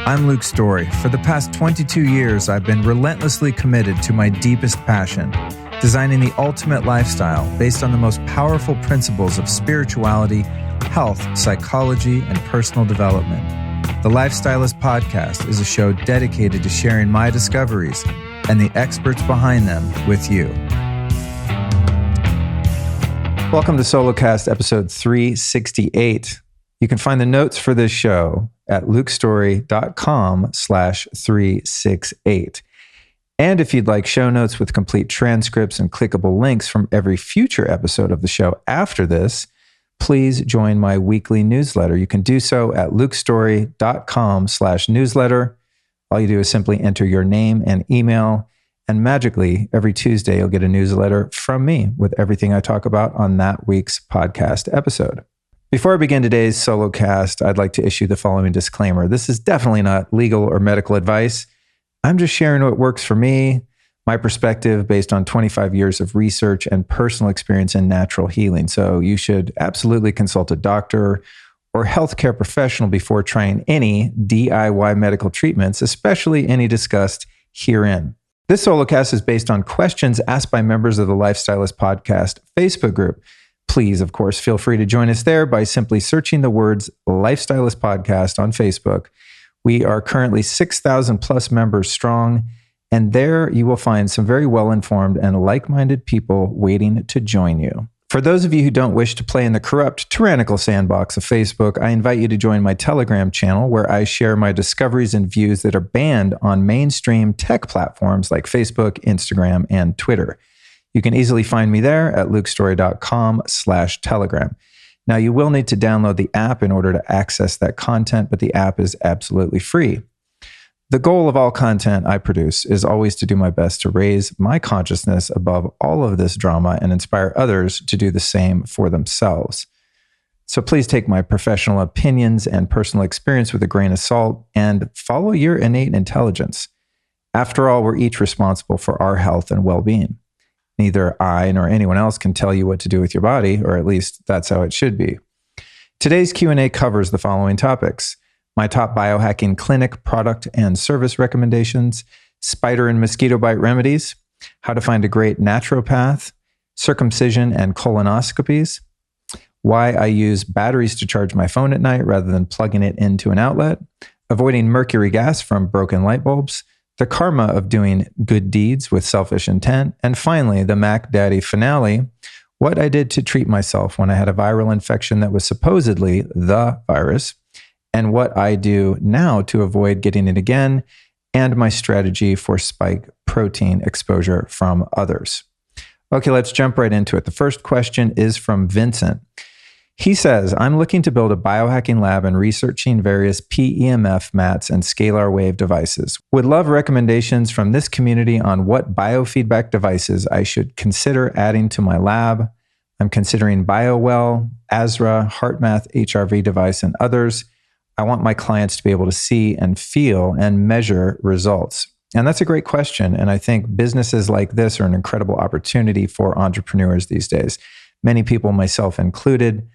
I'm Luke Storey. For the past 22 years, I've been relentlessly committed to my deepest passion, designing the ultimate lifestyle based on the most powerful principles of spirituality, health, psychology, and personal development. The Life Stylist Podcast is a show dedicated to sharing my discoveries and the experts behind them with you. Welcome to SoloCast episode 368. You can find the notes for this show at lukestorey.com/368. And if you'd like show notes with complete transcripts and clickable links from every future episode of the show after this, please join my weekly newsletter. You can do so at lukestorey.com/newsletter. All you do is simply enter your name and email, and magically, every Tuesday, you'll get a newsletter from me with everything I talk about on that week's podcast episode. Before I begin today's solo cast, I'd like to issue the following disclaimer. This is definitely not legal or medical advice. I'm just sharing what works for me, my perspective based on 25 years of research and personal experience in natural healing. So you should absolutely consult a doctor or healthcare professional before trying any DIY medical treatments, especially any discussed herein. This solocast is based on questions asked by members of the Life Stylist Podcast Facebook group. Please, of course, feel free to join us there by simply searching the words Life Stylist Podcast on Facebook. We are currently 6,000 plus members strong, and there you will find some very well-informed and like-minded people waiting to join you. For those of you who don't wish to play in the corrupt, tyrannical sandbox of Facebook, I invite you to join my Telegram channel where I share my discoveries and views that are banned on mainstream tech platforms like Facebook, Instagram, and Twitter. You can easily find me there at lukestorey.com/telegram. Now, you will need to download the app in order to access that content, but the app is absolutely free. The goal of all content I produce is always to do my best to raise my consciousness above all of this drama and inspire others to do the same for themselves. So please take my professional opinions and personal experience with a grain of salt and follow your innate intelligence. After all, we're each responsible for our health and well-being. Neither I nor anyone else can tell you what to do with your body, or at least that's how it should be. Today's Q&A covers the following topics: my top biohacking clinic, product, and service recommendations, spider and mosquito bite remedies, how to find a great naturopath, circumcision and colonoscopies, why I use batteries to charge my phone at night rather than plugging it into an outlet, avoiding mercury gas from broken light bulbs, the karma of doing good deeds with selfish intent, and finally, the Mac Daddy finale, what I did to treat myself when I had a viral infection that was supposedly the virus, and what I do now to avoid getting it again, and my strategy for spike protein exposure from others. Okay, let's jump right into it. The first question is from Vincent. He says, I'm looking to build a biohacking lab and researching various PEMF mats and scalar wave devices. Would love recommendations from this community on what biofeedback devices I should consider adding to my lab. I'm considering BioWell, Azra, HeartMath, HRV device, and others. I want my clients to be able to see and feel and measure results. And that's a great question. And I think businesses like this are an incredible opportunity for entrepreneurs these days. Many people, myself included,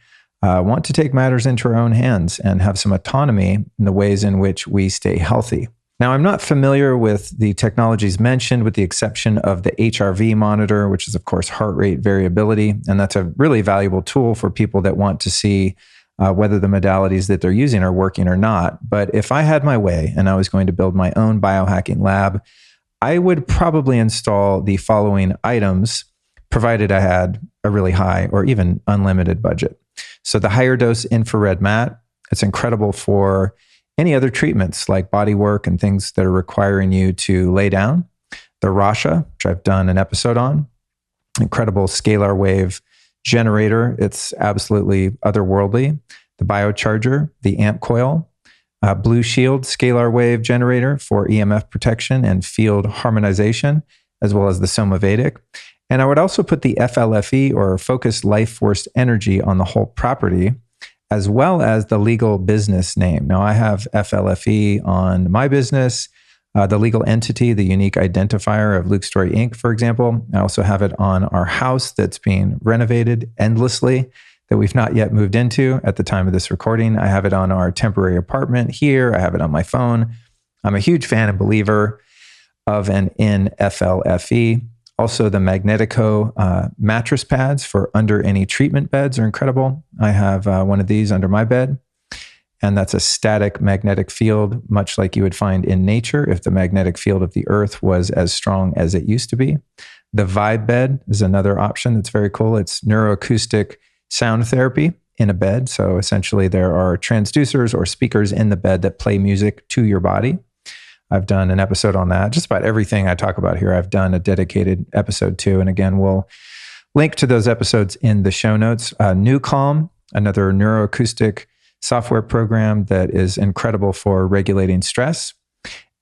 want to take matters into our own hands and have some autonomy in the ways in which we stay healthy. Now, I'm not familiar with the technologies mentioned with the exception of the HRV monitor, which is, of course, heart rate variability. And that's a really valuable tool for people that want to see whether the modalities that they're using are working or not. But if I had my way and I was going to build my own biohacking lab, I would probably install the following items, provided I had a really high or even unlimited budget. So the higher dose infrared mat, it's incredible for any other treatments like body work and things that are requiring you to lay down. The Rasha, which I've done an episode on, incredible scalar wave generator. It's absolutely otherworldly. The Biocharger, the Amp Coil, Blue Shield scalar wave generator for EMF protection and field harmonization, as well as the Soma Vedic. And I would also put the FLFE, or Focused Life Force Energy, on the whole property, as well as the legal business name. Now, I have FLFE on my business, the legal entity, the unique identifier of Luke Storey Inc., for example. I also have it on our house that's being renovated endlessly, that we've not yet moved into at the time of this recording. I have it on our temporary apartment here. I have it on my phone. I'm a huge fan and believer of an NFLFE. Also, the Magnetico mattress pads for under any treatment beds are incredible. I have one of these under my bed, and that's a static magnetic field, much like you would find in nature if the magnetic field of the earth was as strong as it used to be. The Vibe bed is another option that's very cool. It's neuroacoustic sound therapy in a bed. So essentially there are transducers or speakers in the bed that play music to your body. I've done an episode on that. Just about everything I talk about here, I've done a dedicated episode to. And again, we'll link to those episodes in the show notes. New Calm, another neuroacoustic software program that is incredible for regulating stress.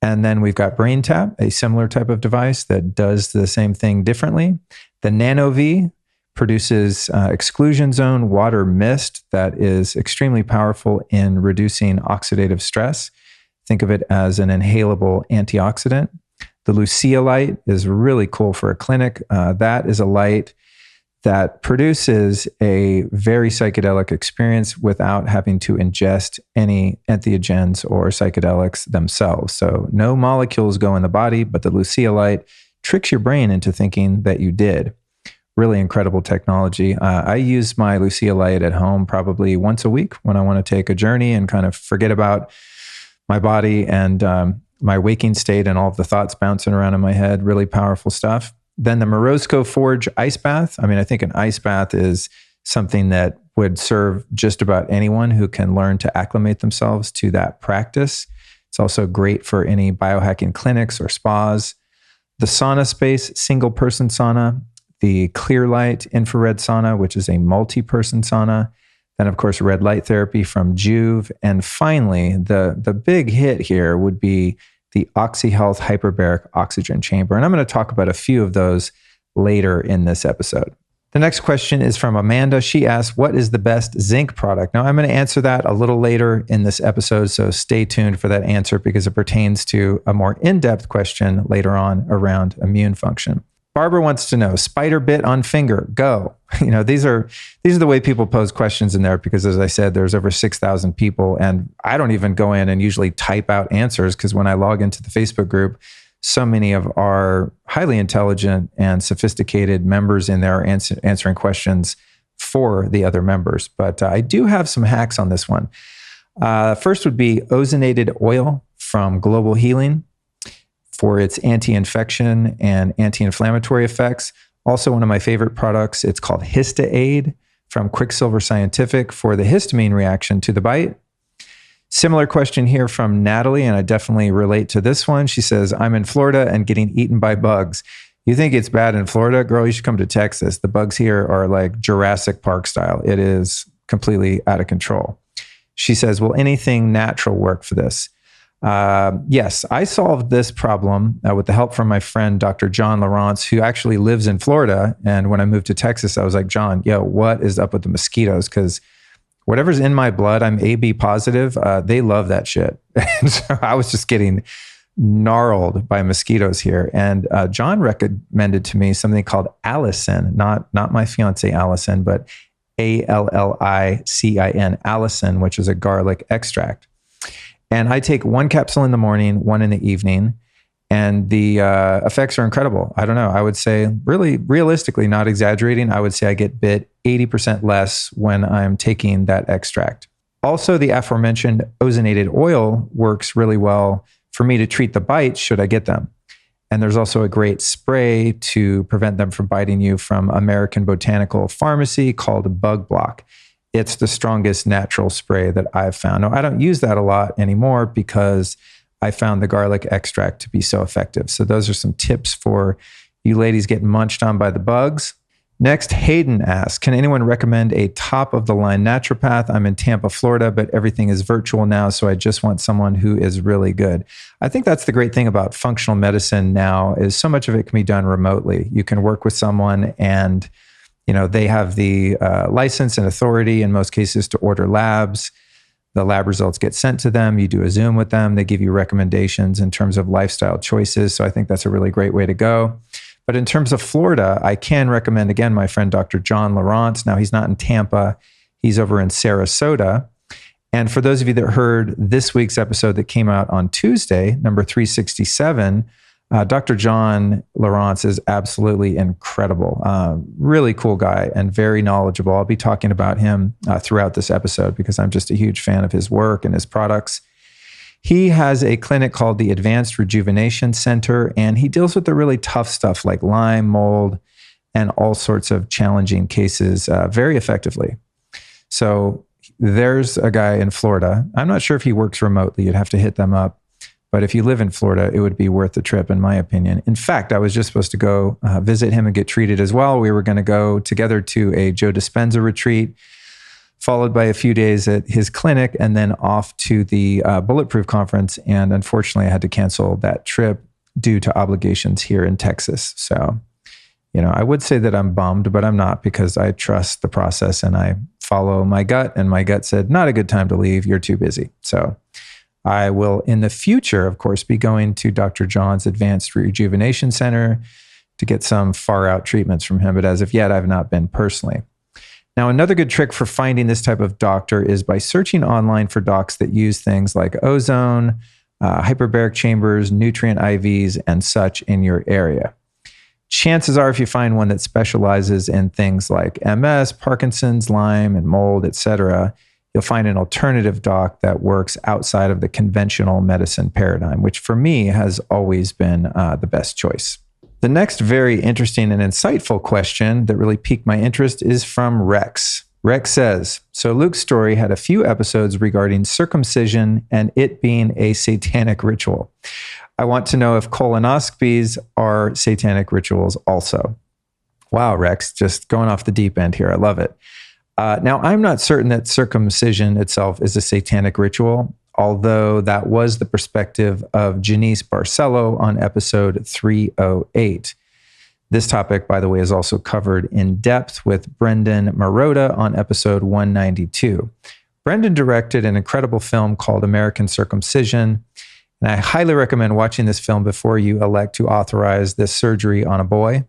And then we've got Brain Tap, a similar type of device that does the same thing differently. The Nano V produces exclusion zone water mist that is extremely powerful in reducing oxidative stress. Think of it as an inhalable antioxidant. The Lucia light is really cool for a clinic. That is a light that produces a very psychedelic experience without having to ingest any entheogens or psychedelics themselves. So no molecules go in the body, but the Lucia light tricks your brain into thinking that you did. Really incredible technology. I use my Lucia light at home probably once a week when I want to take a journey and kind of forget about my body and my waking state and all of the thoughts bouncing around in my head. Really powerful stuff. Then the Morozko Forge ice bath. I mean, I think an ice bath is something that would serve just about anyone who can learn to acclimate themselves to that practice. It's also great for any biohacking clinics or spas. The sauna space, single person sauna. The clear light infrared sauna, which is a multi-person sauna. Then, of course, red light therapy from Juve. And finally, the big hit here would be the OxyHealth Hyperbaric Oxygen Chamber. And I'm going to talk about a few of those later in this episode. The next question is from Amanda. She asks, what is the best zinc product? Now, I'm going to answer that a little later in this episode, so stay tuned for that answer because it pertains to a more in-depth question later on around immune function. Barbara wants to know, spider bit on finger, go. You know, these are the way people pose questions in there because, as I said, there's over 6,000 people, and I don't even go in and usually type out answers because when I log into the Facebook group, so many of our highly intelligent and sophisticated members in there are answering questions for the other members. But I do have some hacks on this one. First would be ozonated oil from Global Healing for its anti-infection and anti-inflammatory effects. Also, one of my favorite products, it's called HistaAid from Quicksilver Scientific for the histamine reaction to the bite. Similar question here from Natalie, and I definitely relate to this one. She says, I'm in Florida and getting eaten by bugs. You think it's bad in Florida? Girl, you should come to Texas. The bugs here are like Jurassic Park style. It is completely out of control. She says, will anything natural work for this? Yes, I solved this problem with the help from my friend, Dr. John Lawrence, who actually lives in Florida. And when I moved to Texas, I was like, John, yo, what is up with the mosquitoes? Because whatever's in my blood, I'm AB positive. They love that shit. And so I was just getting gnarled by mosquitoes here. And John recommended to me something called allicin, not my fiance Allison, but ALLICIN, allicin, which is a garlic extract. And I take one capsule in the morning, one in the evening, and the effects are incredible. I don't know. I would say, really, realistically, not exaggerating, I would say I get bit 80% less when I'm taking that extract. Also, the aforementioned ozonated oil works really well for me to treat the bites should I get them. And there's also a great spray to prevent them from biting you from American Botanical Pharmacy called Bug Block. It's the strongest natural spray that I've found. Now, I don't use that a lot anymore because I found the garlic extract to be so effective. So those are some tips for you ladies getting munched on by the bugs. Next, Hayden asks, can anyone recommend a top-of-the-line naturopath? I'm in Tampa, Florida, but everything is virtual now, so I just want someone who is really good. I think that's the great thing about functional medicine now is so much of it can be done remotely. You can work with someone and they have the license and authority in most cases to order labs. The lab results get sent to them. You do a Zoom with them. They give you recommendations in terms of lifestyle choices. So I think that's a really great way to go. But in terms of Florida, I can recommend, again, my friend, Dr. John Lawrence. Now, he's not in Tampa. He's over in Sarasota. And for those of you that heard this week's episode that came out on Tuesday, number 367, Dr. John Lawrence is absolutely incredible. Really cool guy and very knowledgeable. I'll be talking about him throughout this episode because I'm just a huge fan of his work and his products. He has a clinic called the Advanced Rejuvenation Center, and he deals with the really tough stuff like Lyme, mold, and all sorts of challenging cases very effectively. So there's a guy in Florida. I'm not sure if he works remotely. You'd have to hit them up. But if you live in Florida, it would be worth the trip, in my opinion. In fact, I was just supposed to go visit him and get treated as well. We were going to go together to a Joe Dispenza retreat, followed by a few days at his clinic, and then off to the Bulletproof conference. And unfortunately, I had to cancel that trip due to obligations here in Texas. So, I would say that I'm bummed, but I'm not, because I trust the process and I follow my gut. And my gut said, not a good time to leave. You're too busy. So I will, in the future, of course, be going to Dr. John's Advanced Rejuvenation Center to get some far out treatments from him. But as of yet, I've not been personally. Now, another good trick for finding this type of doctor is by searching online for docs that use things like ozone, hyperbaric chambers, nutrient IVs, and such in your area. Chances are, if you find one that specializes in things like MS, Parkinson's, Lyme, and mold, etc., you'll find an alternative doc that works outside of the conventional medicine paradigm, which for me has always been the best choice. The next very interesting and insightful question that really piqued my interest is from Rex. Rex says, so Luke Storey had a few episodes regarding circumcision and it being a satanic ritual. I want to know if colonoscopies are satanic rituals also. Wow, Rex, just going off the deep end here. I love it. Now, I'm not certain that circumcision itself is a satanic ritual, although that was the perspective of Janice Barcelo on episode 308. This topic, by the way, is also covered in depth with Brendan Marotta on episode 192. Brendan directed an incredible film called American Circumcision, and I highly recommend watching this film before you elect to authorize this surgery on a boy.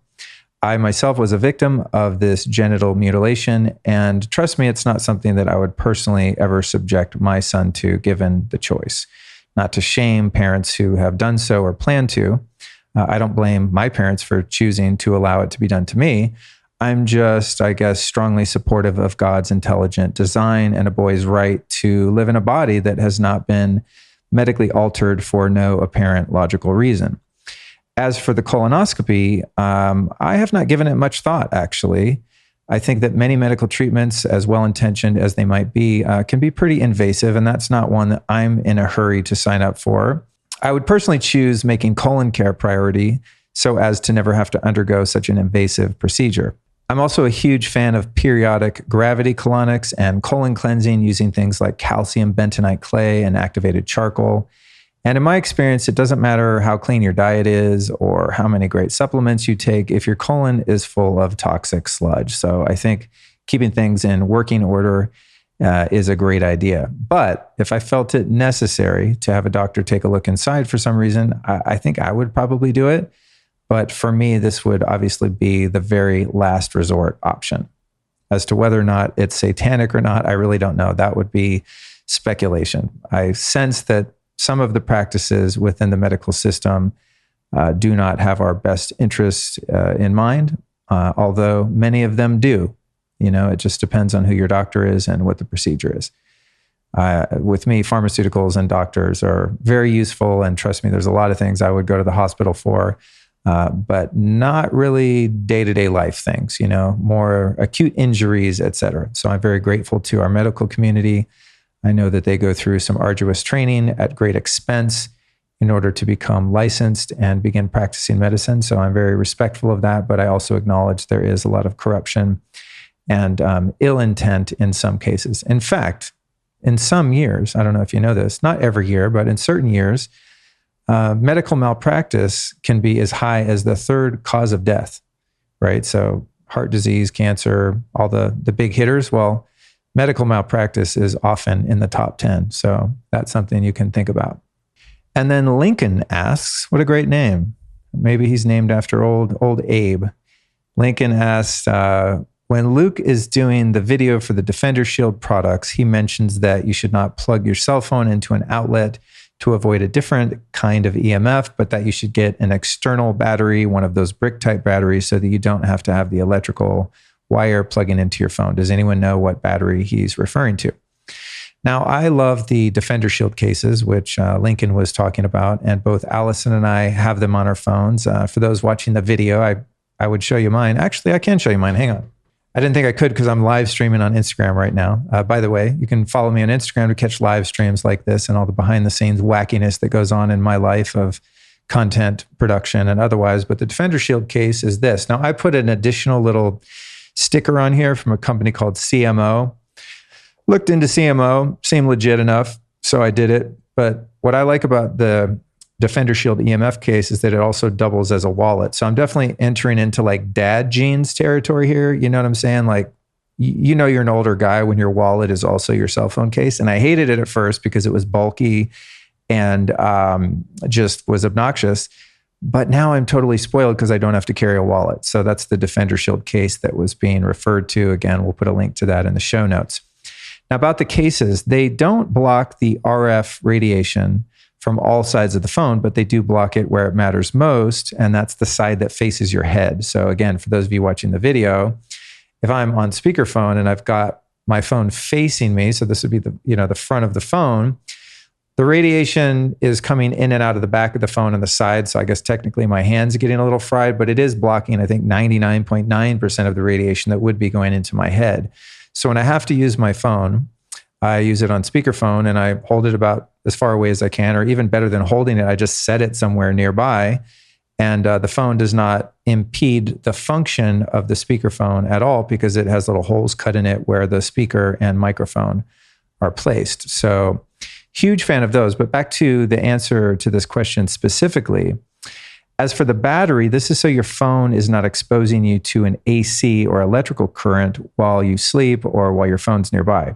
I myself was a victim of this genital mutilation, and trust me, it's not something that I would personally ever subject my son to, given the choice. Not to shame parents who have done so or plan to. I don't blame my parents for choosing to allow it to be done to me. I'm just, I guess, strongly supportive of God's intelligent design and a boy's right to live in a body that has not been medically altered for no apparent logical reason. As for the colonoscopy, I have not given it much thought, actually. I think that many medical treatments, as well-intentioned as they might be, can be pretty invasive, and that's not one that I'm in a hurry to sign up for. I would personally choose making colon care priority so as to never have to undergo such an invasive procedure. I'm also a huge fan of periodic gravity colonics and colon cleansing using things like calcium bentonite clay and activated charcoal. And in my experience, it doesn't matter how clean your diet is or how many great supplements you take if your colon is full of toxic sludge. So I think keeping things in working order is a great idea. But if I felt it necessary to have a doctor take a look inside for some reason, I think I would probably do it. But for me, this would obviously be the very last resort option. As to whether or not it's satanic or not, I really don't know. That would be speculation. I sense that some of the practices within the medical system do not have our best interests in mind, although many of them do. It just depends on who your doctor is and what the procedure is. With me, pharmaceuticals and doctors are very useful, and trust me, there's a lot of things I would go to the hospital for, but not really day-to-day life things, more acute injuries, et cetera. So I'm very grateful to our medical community. I know that they go through some arduous training at great expense in order to become licensed and begin practicing medicine. So I'm very respectful of that, but I also acknowledge there is a lot of corruption and ill intent in some cases. In fact, in some years, I don't know if you know this, not every year, but in certain years, medical malpractice can be as high as the third cause of death, right? So heart disease, cancer, all the big hitters. Well, medical malpractice is often in the top 10. So that's something you can think about. And then Lincoln asks, what a great name. Maybe he's named after old Abe. Lincoln asked, When Luke is doing the video for the Defender Shield products, he mentions that you should not plug your cell phone into an outlet to avoid a different kind of EMF, but that you should get an external battery, one of those brick type batteries, so that you don't have to have the electrical wire plugging into your phone. Does anyone know what battery he's referring to? Now, I love the Defender Shield cases, which Lincoln was talking about, and both Allison and I have them on our phones. For those watching the video, I would show you mine. Actually, I can show you mine. Hang on. I didn't think I could because I'm live streaming on Instagram right now. By the way, you can follow me on Instagram to catch live streams like this and all the behind the scenes wackiness that goes on in my life of content production and otherwise. But the Defender Shield case is this. Now, I put an additional little sticker on here from a company called CMO. Looked into CMO, seemed legit enough, so I did it. But what I like about the Defender Shield EMF case is that it also doubles as a wallet. So I'm definitely entering into like dad jeans territory here. You know what I'm saying? Like, you know, you're an older guy when your wallet is also your cell phone case. And I hated it at first because it was bulky and just was obnoxious. But now I'm totally spoiled because I don't have to carry a wallet. So that's the Defender Shield case that was being referred to. Again, we'll put a link to that in the show notes. Now, about the cases, they don't block the RF radiation from all sides of the phone, but they do block it where it matters most, and that's the side that faces your head. So again, for those of you watching the video, if I'm on speakerphone and I've got my phone facing me, so this would be the front of the phone, the radiation is coming in and out of the back of the phone and the side. So I guess technically my hand's getting a little fried, but it is blocking, I think, 99.9% of the radiation that would be going into my head. So when I have to use my phone, I use it on speakerphone and I hold it about as far away as I can, or even better than holding it, I just set it somewhere nearby. And the phone does not impede the function of the speakerphone at all because it has little holes cut in it where the speaker and microphone are placed. So huge fan of those. But back to the answer to this question specifically. As for the battery, this is so your phone is not exposing you to an AC or electrical current while you sleep or while your phone's nearby.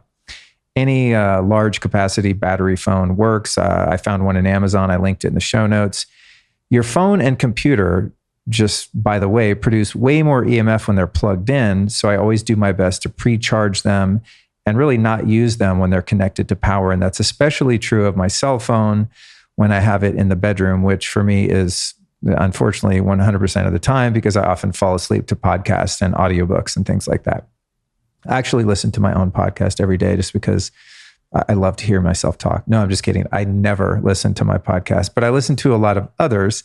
Any large capacity battery phone works. I found one in Amazon. I linked it in the show notes. Your phone and computer, just by the way, produce way more EMF when they're plugged in. So I always do my best to pre-charge them and really not use them when they're connected to power. And that's especially true of my cell phone when I have it in the bedroom, which for me is unfortunately 100% of the time because I often fall asleep to podcasts and audiobooks and things like that. I actually listen to my own podcast every day just because I love to hear myself talk. No, I'm just kidding. I never listen to my podcast, but I listen to a lot of others.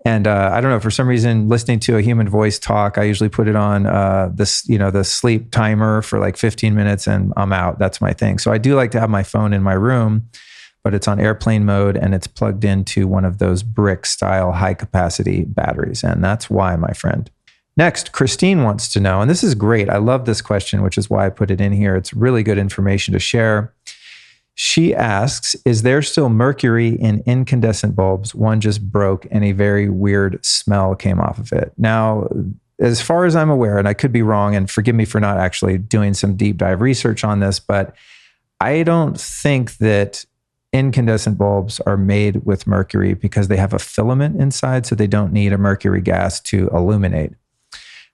And I don't know, for some reason, listening to a human voice talk, I usually put it on the sleep timer for like 15 minutes and I'm out. That's my thing. So I do like to have my phone in my room, but it's on airplane mode and it's plugged into one of those brick style high capacity batteries. And that's why, my friend. Next, Christine wants to know, and this is great. I love this question, which is why I put it in here. It's really good information to share. She asks, is there still mercury in incandescent bulbs? One just broke and a very weird smell came off of it. Now, as far as I'm aware, and I could be wrong, and forgive me for not actually doing some deep dive research on this, but I don't think that incandescent bulbs are made with mercury because they have a filament inside, so they don't need a mercury gas to illuminate.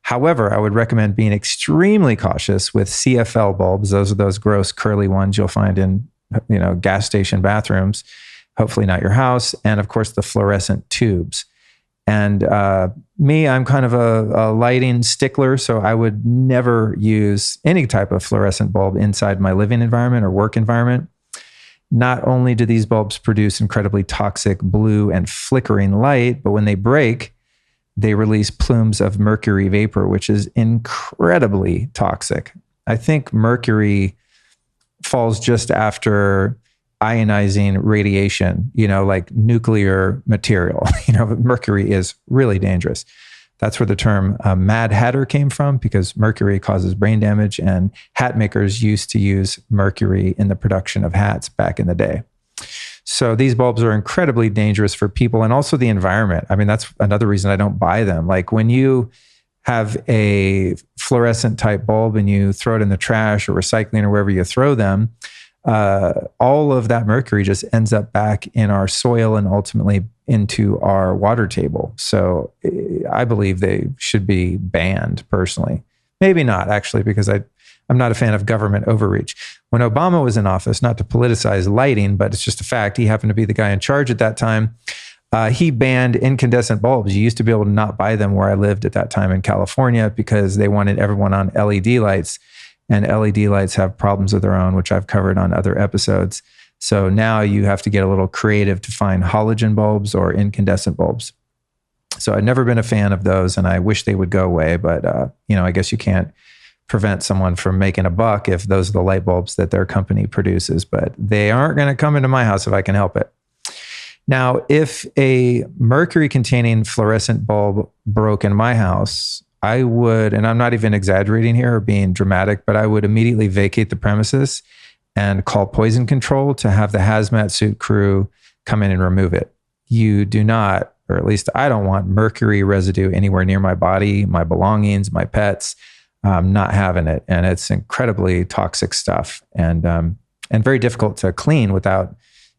However, I would recommend being extremely cautious with CFL bulbs. Those are those gross curly ones you'll find in gas station bathrooms, hopefully not your house, and of course the fluorescent tubes. And I'm kind of a lighting stickler, so I would never use any type of fluorescent bulb inside my living environment or work environment. Not only do these bulbs produce incredibly toxic blue and flickering light, but when they break, they release plumes of mercury vapor, which is incredibly toxic. I think mercury falls just after ionizing radiation, like nuclear material. Mercury is really dangerous. That's where the term Mad Hatter came from, because mercury causes brain damage, and hat makers used to use mercury in the production of hats back in the day. So these bulbs are incredibly dangerous for people and also the environment. I mean, that's another reason I don't buy them. Like when you have a fluorescent type bulb and you throw it in the trash or recycling or wherever you throw them, all of that mercury just ends up back in our soil and ultimately into our water table. So I believe they should be banned personally. Maybe not, actually, because I'm not a fan of government overreach. When Obama was in office, not to politicize lighting, but it's just a fact, he happened to be the guy in charge at that time. He banned incandescent bulbs. You used to be able to not buy them where I lived at that time in California because they wanted everyone on LED lights. And LED lights have problems of their own, which I've covered on other episodes. So now you have to get a little creative to find halogen bulbs or incandescent bulbs. So I've never been a fan of those, and I wish they would go away. But, I guess you can't prevent someone from making a buck if those are the light bulbs that their company produces. But they aren't going to come into my house if I can help it. Now, if a mercury-containing fluorescent bulb broke in my house, I would, and I'm not even exaggerating here or being dramatic, but I would immediately vacate the premises and call poison control to have the hazmat suit crew come in and remove it. You do not, or at least I don't want mercury residue anywhere near my body, my belongings, my pets. I'm not having it. And it's incredibly toxic stuff and very difficult to clean without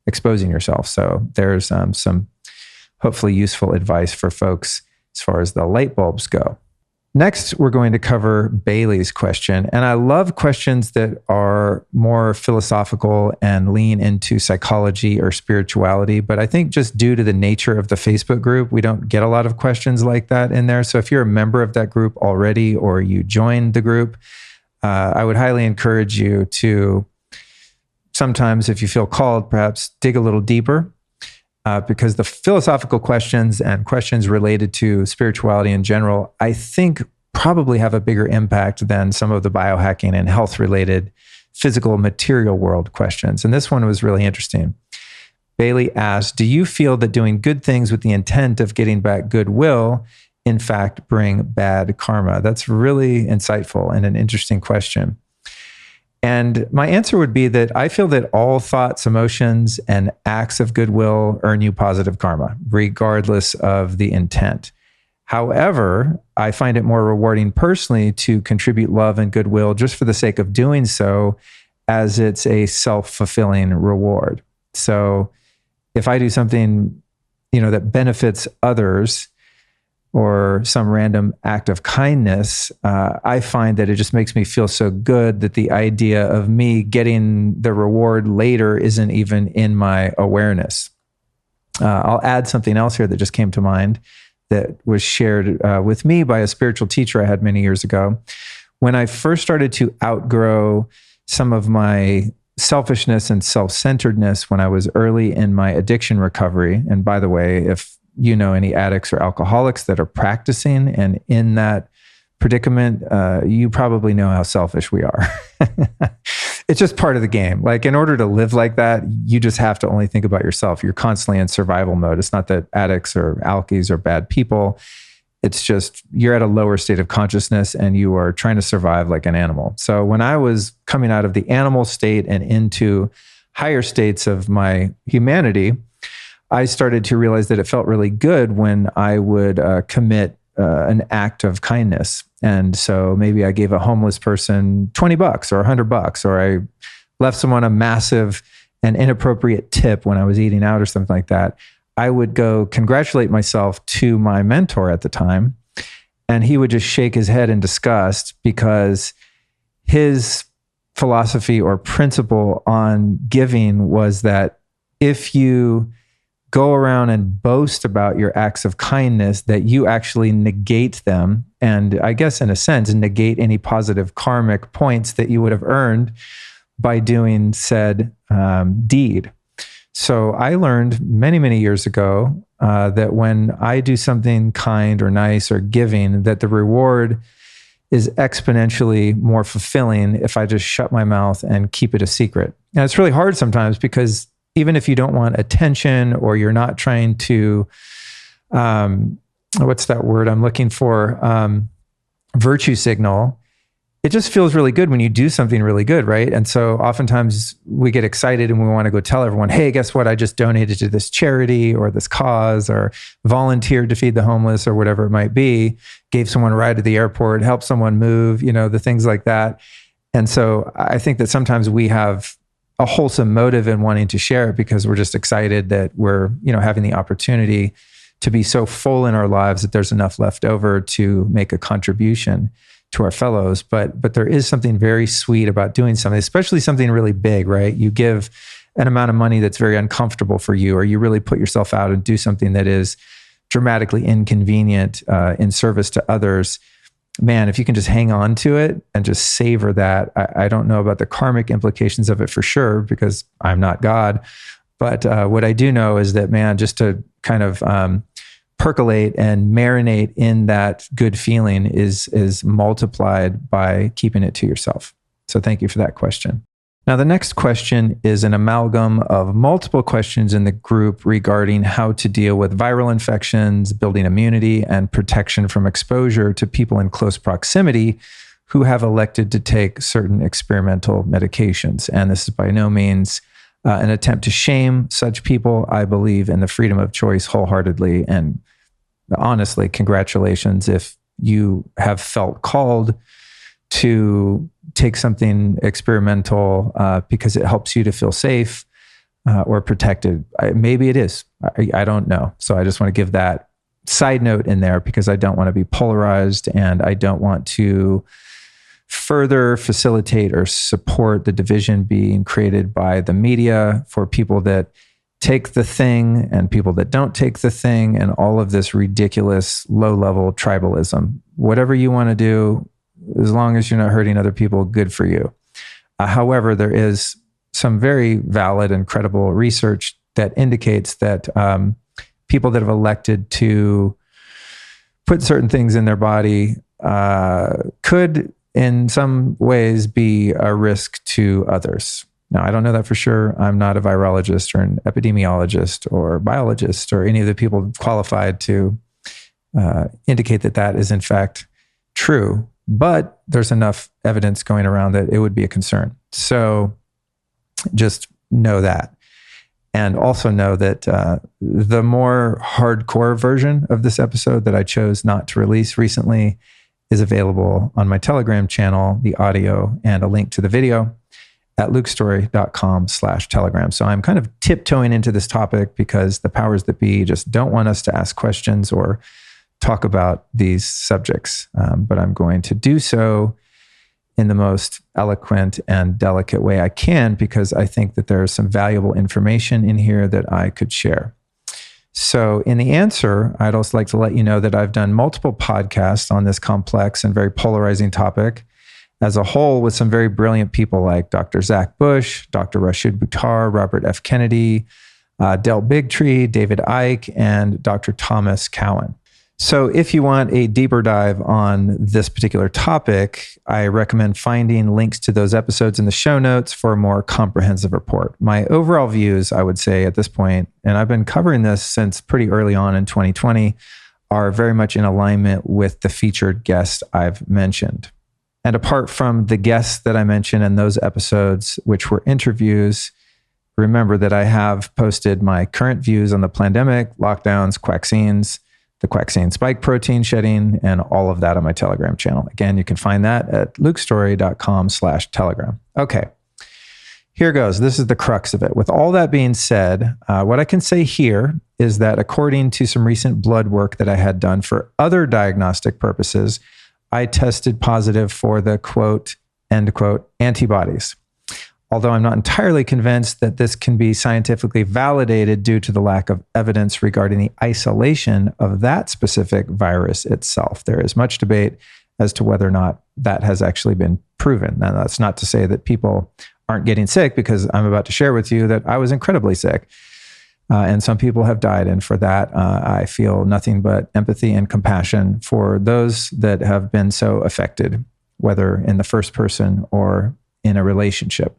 exposing yourself. So there's some hopefully useful advice for folks as far as the light bulbs go. Next, we're going to cover Bailey's question. And I love questions that are more philosophical and lean into psychology or spirituality. But I think just due to the nature of the Facebook group, we don't get a lot of questions like that in there. So if you're a member of that group already or you joined the group, I would highly encourage you to sometimes, if you feel called, perhaps dig a little deeper. Because the philosophical questions and questions related to spirituality in general, I think probably have a bigger impact than some of the biohacking and health-related physical material world questions. And this one was really interesting. Bailey asked, do you feel that doing good things with the intent of getting back goodwill, in fact, bring bad karma? That's really insightful and an interesting question. And my answer would be that I feel that all thoughts, emotions, and acts of goodwill earn you positive karma, regardless of the intent. However, I find it more rewarding personally to contribute love and goodwill just for the sake of doing so, as it's a self-fulfilling reward. So if I do something, that benefits others, or some random act of kindness, I find that it just makes me feel so good that the idea of me getting the reward later isn't even in my awareness. I'll add something else here that just came to mind that was shared with me by a spiritual teacher I had many years ago. When I first started to outgrow some of my selfishness and self-centeredness when I was early in my addiction recovery, and by the way, if you know any addicts or alcoholics that are practicing and in that predicament, you probably know how selfish we are. It's just part of the game. Like, in order to live like that, you just have to only think about yourself. You're constantly in survival mode. It's not that addicts or alkies are bad people. It's just you're at a lower state of consciousness and you are trying to survive like an animal. So when I was coming out of the animal state and into higher states of my humanity, I started to realize that it felt really good when I would commit an act of kindness. And so maybe I gave a homeless person $20 or $100, or I left someone a massive and inappropriate tip when I was eating out or something like that. I would go congratulate myself to my mentor at the time, and he would just shake his head in disgust because his philosophy or principle on giving was that if you go around and boast about your acts of kindness, that you actually negate them. And I guess in a sense, negate any positive karmic points that you would have earned by doing said deed. So I learned many, many years ago that when I do something kind or nice or giving, that the reward is exponentially more fulfilling if I just shut my mouth and keep it a secret. And it's really hard sometimes because even if you don't want attention or you're not trying to, what's that word I'm looking for? Virtue signal. It just feels really good when you do something really good, right? And so oftentimes we get excited and we want to go tell everyone, hey, guess what? I just donated to this charity or this cause or volunteered to feed the homeless or whatever it might be, gave someone a ride to the airport, helped someone move, the things like that. And so I think that sometimes we have a wholesome motive in wanting to share it because we're just excited that we're, having the opportunity to be so full in our lives that there's enough left over to make a contribution. to our fellows. But there is something very sweet about doing something, especially something really big, right? You give an amount of money that's very uncomfortable for you, or you really put yourself out and do something that is dramatically inconvenient in service to others. Man, if you can just hang on to it and just savor that, I don't know about the karmic implications of it for sure, because I'm not God. But what I do know is that, man, just to kind of percolate and marinate in that good feeling is multiplied by keeping it to yourself. So thank you for that question. Now, the next question is an amalgam of multiple questions in the group regarding how to deal with viral infections, building immunity, and protection from exposure to people in close proximity who have elected to take certain experimental medications. And this is by no means an attempt to shame such people. I believe in the freedom of choice wholeheartedly. And honestly, congratulations if you have felt called to take something experimental because it helps you to feel safe or protected. Maybe it is. I don't know. So I just want to give that side note in there because I don't want to be polarized, and I don't want to further facilitate or support the division being created by the media for people that take the thing and people that don't take the thing, and all of this ridiculous low-level tribalism. Whatever you want to do, as long as you're not hurting other people, good for you. However, there is some very valid and credible research that indicates that people that have elected to put certain things in their body could, in some ways, be a risk to others. Now, I don't know that for sure. I'm not a virologist or an epidemiologist or biologist or any of the people qualified to indicate that that is in fact true. But there's enough evidence going around that it would be a concern. So just know that. And also know that the more hardcore version of this episode that I chose not to release recently is available on my Telegram channel, the audio and a link to the video at lukestorey.com/Telegram. So I'm kind of tiptoeing into this topic because the powers that be just don't want us to ask questions or talk about these subjects. But I'm going to do so in the most eloquent and delicate way I can, because I think that there's some valuable information in here that I could share. So in the answer, I'd also like to let you know that I've done multiple podcasts on this complex and very polarizing topic as a whole with some very brilliant people like Dr. Zach Bush, Dr. Rashid Buttar, Robert F. Kennedy, Del Bigtree, David Icke, and Dr. Thomas Cowan. So if you want a deeper dive on this particular topic, I recommend finding links to those episodes in the show notes for a more comprehensive report. My overall views, I would say at this point, and I've been covering this since pretty early on in 2020, are very much in alignment with the featured guest I've mentioned. And apart from the guests that I mentioned in those episodes, which were interviews, remember that I have posted my current views on the pandemic, lockdowns, vaccines, the quaxine spike protein shedding, and all of that on my Telegram channel. Again, you can find that at lukestorey.com/Telegram. Okay, here goes. This is the crux of it. With all that being said, what I can say here is that according to some recent blood work that I had done for other diagnostic purposes, I tested positive for the quote, end quote, antibodies. Although I'm not entirely convinced that this can be scientifically validated due to the lack of evidence regarding the isolation of that specific virus itself. There is much debate as to whether or not that has actually been proven. Now, that's not to say that people aren't getting sick, because I'm about to share with you that I was incredibly sick. And some people have died. And for that, I feel nothing but empathy and compassion for those that have been so affected, whether in the first person or in a relationship.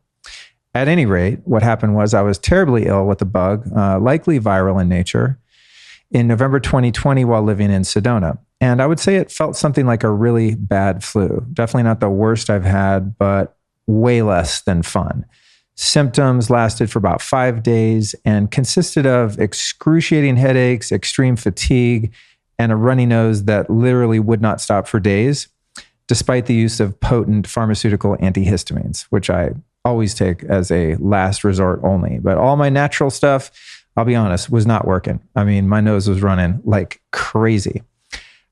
At any rate, what happened was I was terribly ill with the bug, likely viral in nature, in November 2020 while living in Sedona. And I would say it felt something like a really bad flu. Definitely not the worst I've had, but way less than fun. Symptoms lasted for about 5 days and consisted of excruciating headaches, extreme fatigue, and a runny nose that literally would not stop for days, despite the use of potent pharmaceutical antihistamines, which I always take as a last resort only. But all my natural stuff, I'll be honest, was not working. I mean, my nose was running like crazy.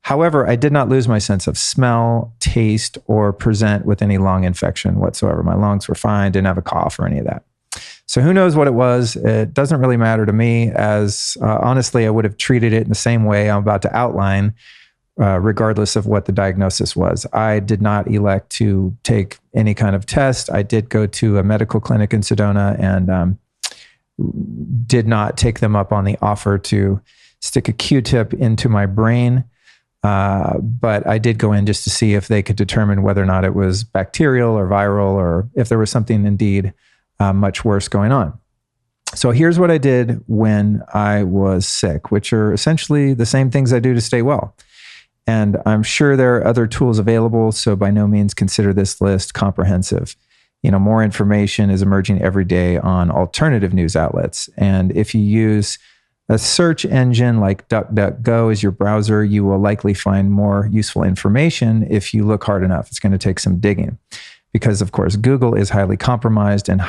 However, I did not lose my sense of smell, taste, or present with any lung infection whatsoever. My lungs were fine, didn't have a cough or any of that. So who knows what it was? It doesn't really matter to me, as honestly, I would have treated it in the same way I'm about to outline, regardless of what the diagnosis was. I did not elect to take any kind of test. I did go to a medical clinic in Sedona and did not take them up on the offer to stick a Q-tip into my brain. But I did go in just to see if they could determine whether or not it was bacterial or viral, or if there was something indeed much worse going on. So here's what I did when I was sick, which are essentially the same things I do to stay well. And I'm sure there are other tools available, so by no means consider this list comprehensive. More information is emerging every day on alternative news outlets. And if you use a search engine like DuckDuckGo as your browser, you will likely find more useful information if you look hard enough. It's going to take some digging because, of course, Google is highly compromised and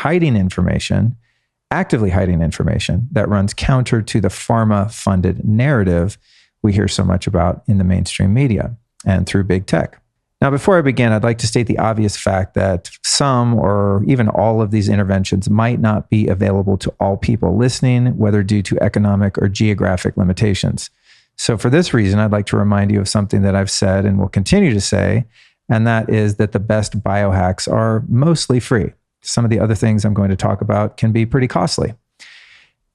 actively hiding information that runs counter to the pharma-funded narrative we hear so much about in the mainstream media and through big tech. Now, before I begin, I'd like to state the obvious fact that some or even all of these interventions might not be available to all people listening, whether due to economic or geographic limitations. So for this reason, I'd like to remind you of something that I've said and will continue to say, and that is that the best biohacks are mostly free. Some of the other things I'm going to talk about can be pretty costly.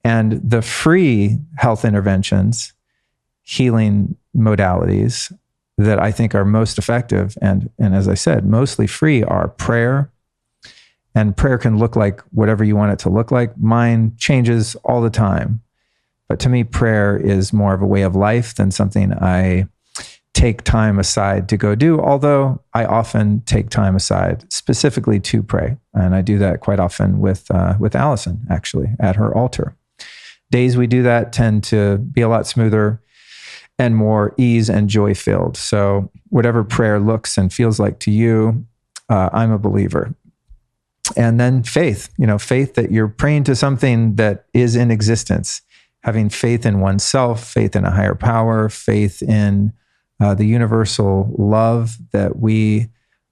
And the free health interventions, healing modalities that I think are most effective and as I said, mostly free are prayer. And prayer can look like whatever you want it to look like. Mine changes all the time. But to me, prayer is more of a way of life than something I take time aside to go do, although I often take time aside specifically to pray. And I do that quite often with Allison, actually, at her altar. Days we do that tend to be a lot smoother and more ease and joy filled. So whatever prayer looks and feels like to you, I'm a believer. And then faith, faith that you're praying to something that is in existence, having faith in oneself, faith in a higher power, faith in the universal love that we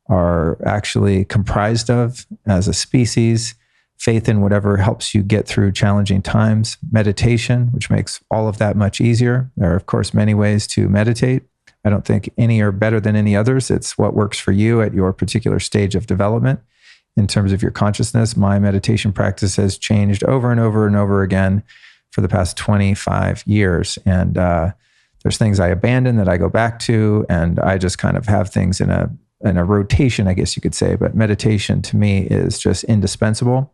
are actually comprised of as a species, faith in whatever helps you get through challenging times, meditation, which makes all of that much easier. There are, of course, many ways to meditate. I don't think any are better than any others. It's what works for you at your particular stage of development in terms of your consciousness. My meditation practice has changed over and over and over again for the past 25 years. And there's things I abandon that I go back to, and I just kind of have things in a rotation, I guess you could say. But meditation to me is just indispensable.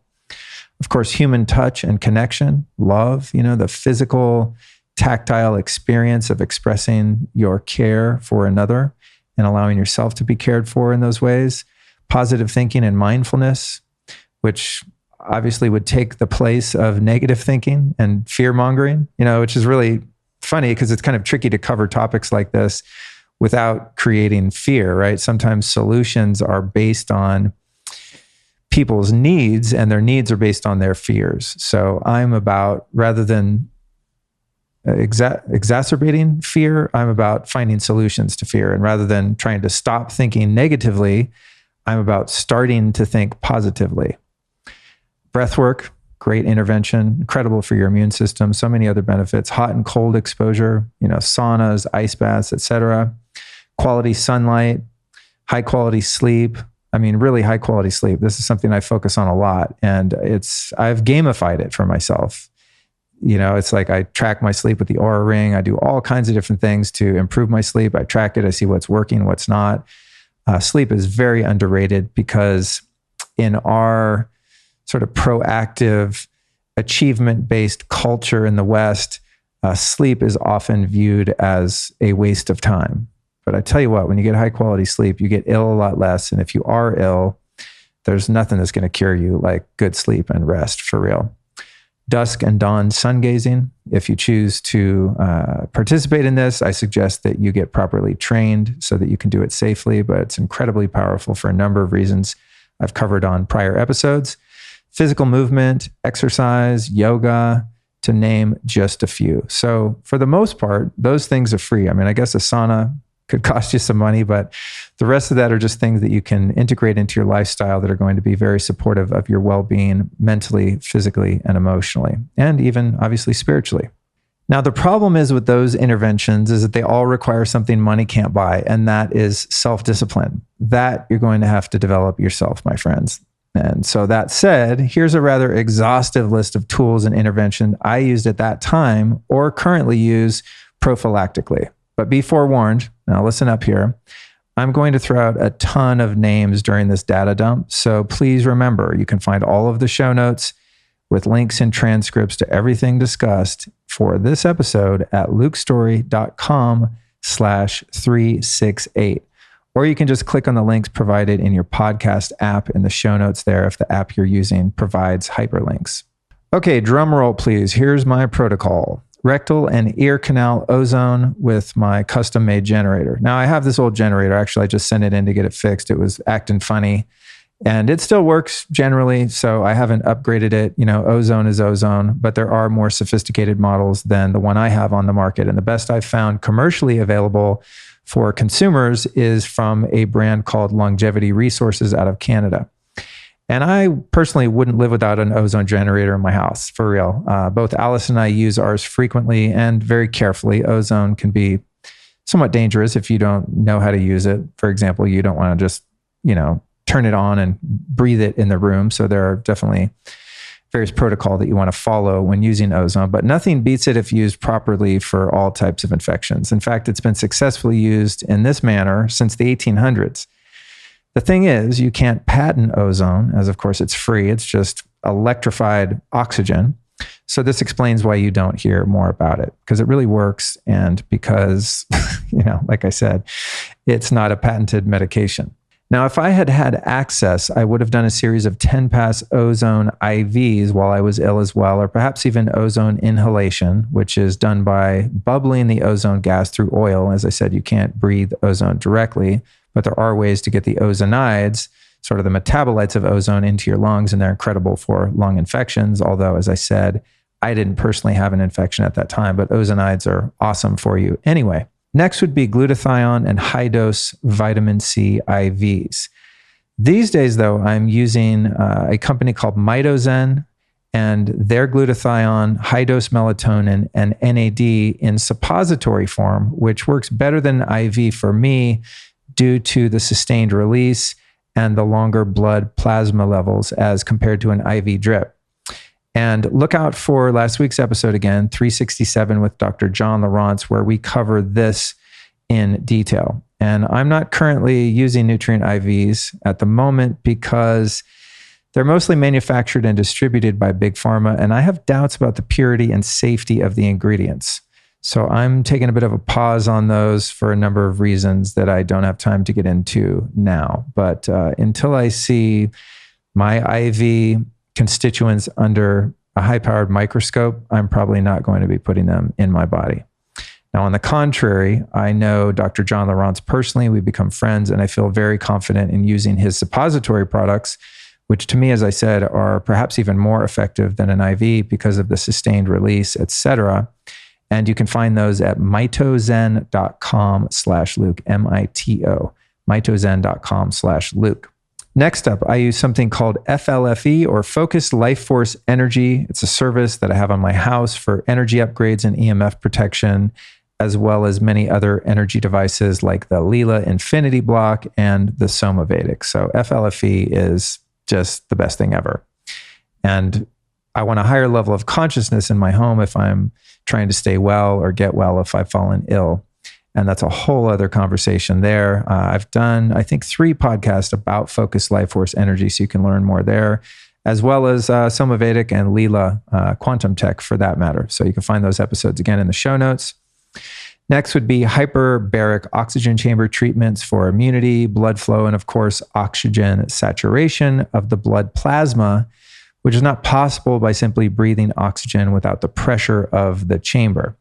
Of course, human touch and connection, love, the physical, tactile experience of expressing your care for another and allowing yourself to be cared for in those ways. Positive thinking and mindfulness, which obviously would take the place of negative thinking and fear-mongering, which is really funny because it's kind of tricky to cover topics like this without creating fear, right? Sometimes solutions are based on people's needs, and their needs are based on their fears. So I'm about, rather than exacerbating fear, I'm about finding solutions to fear. And rather than trying to stop thinking negatively, I'm about starting to think positively. Breathwork, great intervention, incredible for your immune system. So many other benefits, hot and cold exposure, saunas, ice baths, etc. Quality sunlight, high quality sleep. Really high quality sleep. This is something I focus on a lot, and I've gamified it for myself. It's like I track my sleep with the Oura Ring. I do all kinds of different things to improve my sleep. I track it. I see what's working, what's not. Sleep is very underrated because in our sort of proactive, achievement-based culture in the West, sleep is often viewed as a waste of time. But I tell you what, when you get high quality sleep, you get ill a lot less. And if you are ill, there's nothing that's going to cure you like good sleep and rest, for real. Dusk and dawn sun gazing. If you choose to participate in this, I suggest that you get properly trained so that you can do it safely, but it's incredibly powerful for a number of reasons I've covered on prior episodes. Physical movement, exercise, yoga, to name just a few. So for the most part, those things are free. I guess a sauna could cost you some money, but the rest of that are just things that you can integrate into your lifestyle that are going to be very supportive of your well-being mentally, physically, and emotionally, and even obviously spiritually. Now, the problem is with those interventions is that they all require something money can't buy, and that is self-discipline. That you're going to have to develop yourself, my friends. And so that said, here's a rather exhaustive list of tools and intervention I used at that time or currently use prophylactically. But be forewarned, now listen up here, I'm going to throw out a ton of names during this data dump. So please remember, you can find all of the show notes with links and transcripts to everything discussed for this episode at lukestorey.com/368. Or you can just click on the links provided in your podcast app in the show notes there if the app you're using provides hyperlinks. Okay, drum roll please. Here's my protocol. Rectal and ear canal ozone with my custom-made generator. Now I have this old generator. Actually, I just sent it in to get it fixed. It was acting funny. And it still works generally, so I haven't upgraded it. You know, ozone is ozone, but there are more sophisticated models than the one I have on the market. And the best I've found commercially available for consumers is from a brand called Longevity Resources out of Canada. And I personally wouldn't live without an ozone generator in my house, for real. Both Alice and I use ours frequently and very carefully. Ozone can be somewhat dangerous if you don't know how to use it. For example, you don't want to just, turn it on and breathe it in the room. So there are definitely various protocol that you want to follow when using ozone, but nothing beats it if used properly for all types of infections. In fact, it's been successfully used in this manner since the 1800s. The thing is, you can't patent ozone, as of course it's free. It's just electrified oxygen. So this explains why you don't hear more about it, because it really works. And because, like I said, it's not a patented medication. Now, if I had had access, I would have done a series of 10-pass ozone IVs while I was ill as well, or perhaps even ozone inhalation, which is done by bubbling the ozone gas through oil. As I said, you can't breathe ozone directly, but there are ways to get the ozonides, sort of the metabolites of ozone, into your lungs, and they're incredible for lung infections. Although, as I said, I didn't personally have an infection at that time, but ozonides are awesome for you anyway. Next would be glutathione and high-dose vitamin C IVs. These days, though, I'm using a company called Mitozen and their glutathione, high-dose melatonin, and NAD in suppository form, which works better than IV for me due to the sustained release and the longer blood plasma levels as compared to an IV drip. And look out for last week's episode again, 367 with Dr. John Lawrence, where we cover this in detail. And I'm not currently using nutrient IVs at the moment because they're mostly manufactured and distributed by Big Pharma, and I have doubts about the purity and safety of the ingredients. So I'm taking a bit of a pause on those for a number of reasons that I don't have time to get into now. But until I see my IV constituents under a high-powered microscope, I'm probably not going to be putting them in my body. Now, on the contrary, I know Dr. John Lawrence personally. We've become friends, and I feel very confident in using his suppository products, which to me, as I said, are perhaps even more effective than an IV because of the sustained release, etc. And you can find those at mitozen.com/Luke, M-I-T-O, mitozen.com/Luke. Next up, I use something called FLFE, or Focused Life Force Energy. It's a service that I have on my house for energy upgrades and EMF protection, as well as many other energy devices like the Leela Infinity Block and the Soma Vedic. So FLFE is just the best thing ever. And I want a higher level of consciousness in my home if I'm trying to stay well or get well if I've fallen ill. And that's a whole other conversation there. I've done, I think, 3 podcasts about focused life force energy, so you can learn more there, as well as Soma Vedic and Leela Quantum Tech for that matter. So you can find those episodes again in the show notes. Next would be hyperbaric oxygen chamber treatments for immunity, blood flow, and of course, oxygen saturation of the blood plasma, which is not possible by simply breathing oxygen without the pressure of the chamber.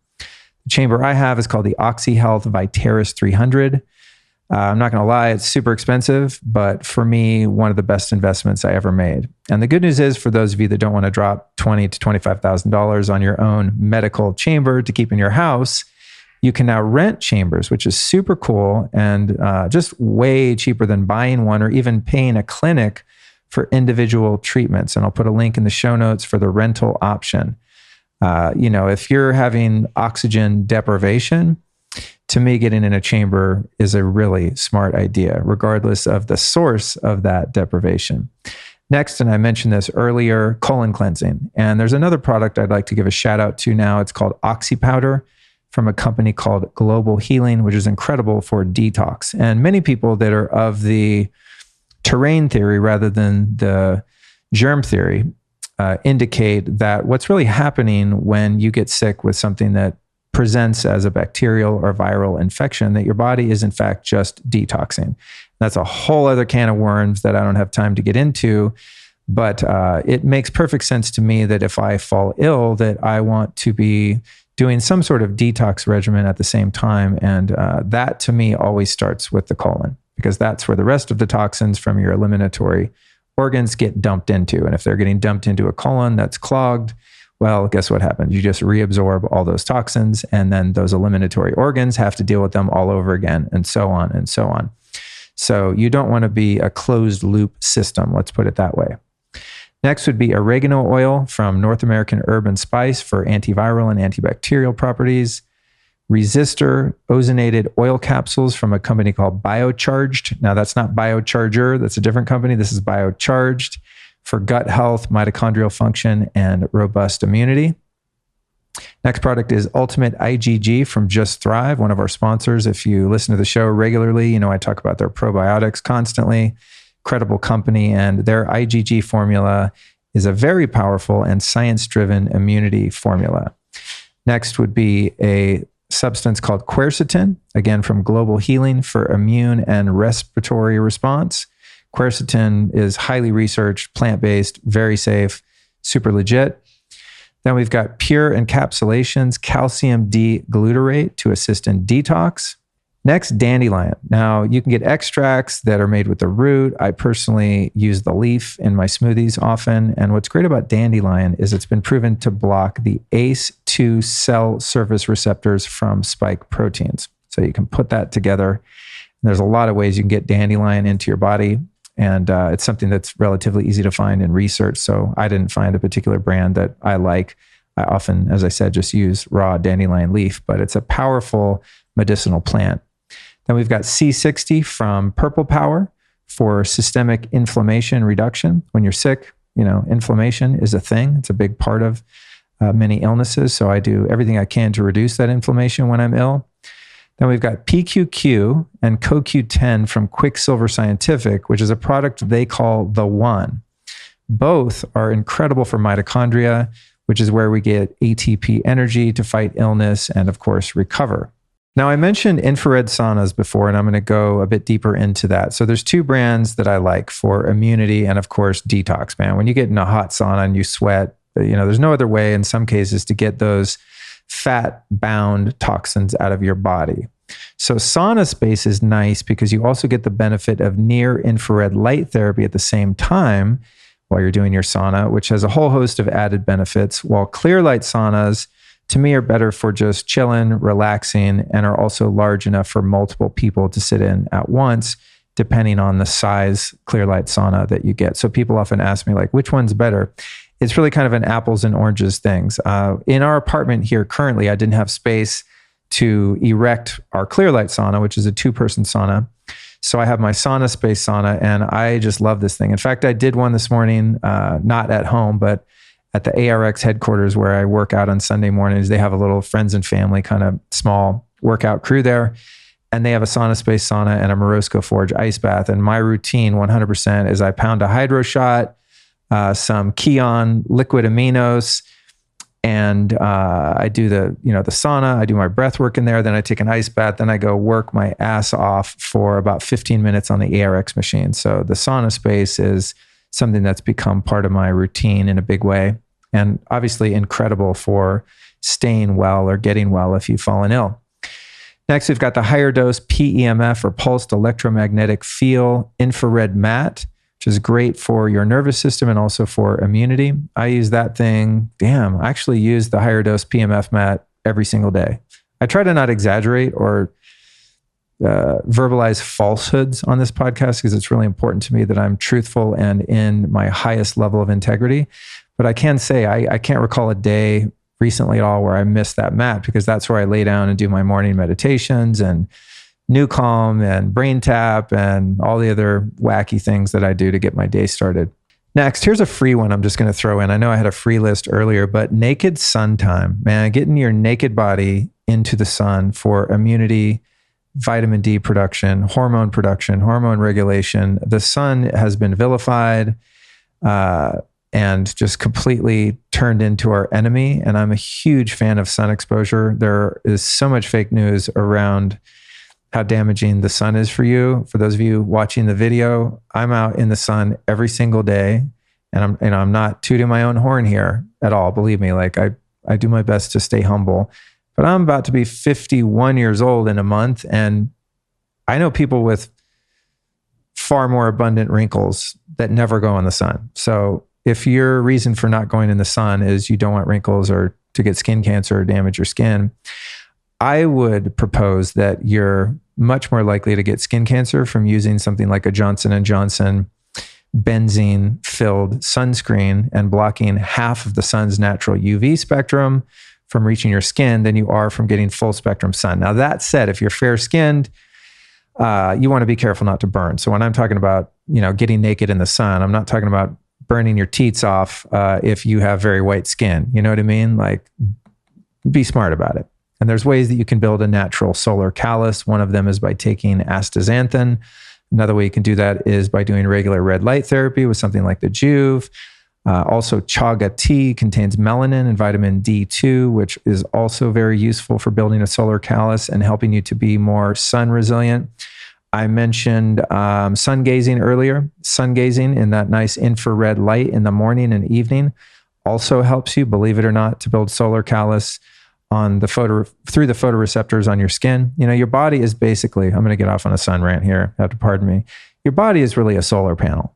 The chamber I have is called the OxyHealth Vitaris 300. I'm not going to lie, it's super expensive, but for me, one of the best investments I ever made. And the good news is, for those of you that don't want to drop $20,000 to $25,000 on your own medical chamber to keep in your house, You can now rent chambers, which is super cool and just way cheaper than buying one or even paying a clinic for individual treatments. And I'll put a link in the show notes for the rental option. If you're having oxygen deprivation, to me, getting in a chamber is a really smart idea, regardless of the source of that deprivation. Next, and I mentioned this earlier, colon cleansing. And there's another product I'd like to give a shout out to now. It's called Oxy Powder from a company called Global Healing, which is incredible for detox. And many people that are of the terrain theory rather than the germ theory indicate that what's really happening when you get sick with something that presents as a bacterial or viral infection, that your body is in fact just detoxing. That's a whole other can of worms that I don't have time to get into, but it makes perfect sense to me that if I fall ill, that I want to be doing some sort of detox regimen at the same time. And that to me always starts with the colon, because that's where the rest of the toxins from your eliminatory organs get dumped into. And if they're getting dumped into a colon that's clogged, well, guess what happens? You just reabsorb all those toxins, and then those eliminatory organs have to deal with them all over again, and so on and so on. So you don't want to be a closed loop system, let's put it that way. Next would be oregano oil from North American Herb and Spice for antiviral and antibacterial properties. Resistor ozonated oil capsules from a company called Biocharged. Now, that's not Biocharger, that's a different company. This is Biocharged for gut health, mitochondrial function, and robust immunity. Next product is Ultimate IgG from Just Thrive, one of our sponsors. If you listen to the show regularly, you know I talk about their probiotics constantly. Incredible company, and their IgG formula is a very powerful and science-driven immunity formula. Next would be a substance called Quercetin, again from Global Healing for immune and respiratory response. Quercetin is highly researched, plant-based, very safe, super legit. Then we've got Pure Encapsulations calcium D-glutarate to assist in detox. Next, Dandelion. Now, you can get extracts that are made with the root. I personally use the leaf in my smoothies often. And what's great about Dandelion is it's been proven to block the ACE2 cell surface receptors from spike proteins. So you can put that together. There's a lot of ways you can get Dandelion into your body. And it's something that's relatively easy to find in research. So I didn't find a particular brand that I like. I often, as I said, just use raw dandelion leaf, but it's a powerful medicinal plant. Then we've got C60 from Purple Power for systemic inflammation reduction. When you're sick, inflammation is a thing. It's a big part of many illnesses. So I do everything I can to reduce that inflammation when I'm ill. Then we've got PQQ and CoQ10 from Quicksilver Scientific, which is a product they call The One. Both are incredible for mitochondria, which is where we get ATP energy to fight illness and, of course, recover. Now, I mentioned infrared saunas before, and I'm going to go a bit deeper into that. So there's two brands that I like for immunity and, of course, detox, man. When you get in a hot sauna and you sweat, there's no other way in some cases to get those fat-bound toxins out of your body. So sauna space is nice because you also get the benefit of near-infrared light therapy at the same time while you're doing your sauna, which has a whole host of added benefits, while clear light saunas, to me, are better for just chilling, relaxing, and are also large enough for multiple people to sit in at once, depending on the size clear light sauna that you get. So people often ask me, like, which one's better? It's really kind of an apples and oranges things. In our apartment here currently, I didn't have space to erect our clear light sauna, which is a 2-person sauna. So I have my sauna space sauna, and I just love this thing. In fact, I did one this morning, not at home, but at the ARX headquarters where I work out on Sunday mornings. They have a little friends and family kind of small workout crew there. And they have a sauna space sauna and a Morosco Forge ice bath. And my routine 100% is I pound a hydro shot, some Kion liquid aminos, and I do the sauna. I do my breath work in there. Then I take an ice bath. Then I go work my ass off for about 15 minutes on the ARX machine. So the sauna space is something that's become part of my routine in a big way, and obviously incredible for staying well or getting well if you've fallen ill. Next, we've got the higher dose PEMF or pulsed electromagnetic field infrared mat, which is great for your nervous system and also for immunity. I use that thing. I actually use the higher dose PEMF mat every single day. I try to not exaggerate or verbalize falsehoods on this podcast because it's really important to me that I'm truthful and in my highest level of integrity. But I can say I can't recall a day recently at all where I missed that mat, because that's where I lay down and do my morning meditations and New Calm and Brain Tap and all the other wacky things that I do to get my day started. Next, here's a free one I'm just going to throw in. I know I had a free list earlier, but naked sun time. Man, getting your naked body into the sun for immunity, vitamin D production, hormone regulation. The sun has been vilified and just completely turned into our enemy. And I'm a huge fan of sun exposure. There is so much fake news around how damaging the sun is for you. For those of you watching the video, I'm out in the sun every single day, and I'm not tooting my own horn here at all. Believe me, like I do my best to stay humble, but I'm about to be 51 years old in a month, and I know people with far more abundant wrinkles that never go in the sun. So if your reason for not going in the sun is you don't want wrinkles or to get skin cancer or damage your skin, I would propose that you're much more likely to get skin cancer from using something like a Johnson & Johnson benzene-filled sunscreen and blocking half of the sun's natural UV spectrum from reaching your skin than you are from getting full spectrum sun. Now, that said, if you're fair-skinned, you want to be careful not to burn. So when I'm talking about, getting naked in the sun, I'm not talking about burning your teats off if you have very white skin. You know what I mean? Like, be smart about it. And there's ways that you can build a natural solar callus. One of them is by taking astaxanthin. Another way you can do that is by doing regular red light therapy with something like the Juve. Also, chaga tea contains melanin and vitamin D2, which is also very useful for building a solar callus and helping you to be more sun resilient. I mentioned sun gazing earlier. Sun gazing in that nice infrared light in the morning and evening also helps you, believe it or not, to build solar callus on the through the photoreceptors on your skin. Your body is basically, I'm going to get off on a sun rant here, you have to pardon me. Your body is really a solar panel.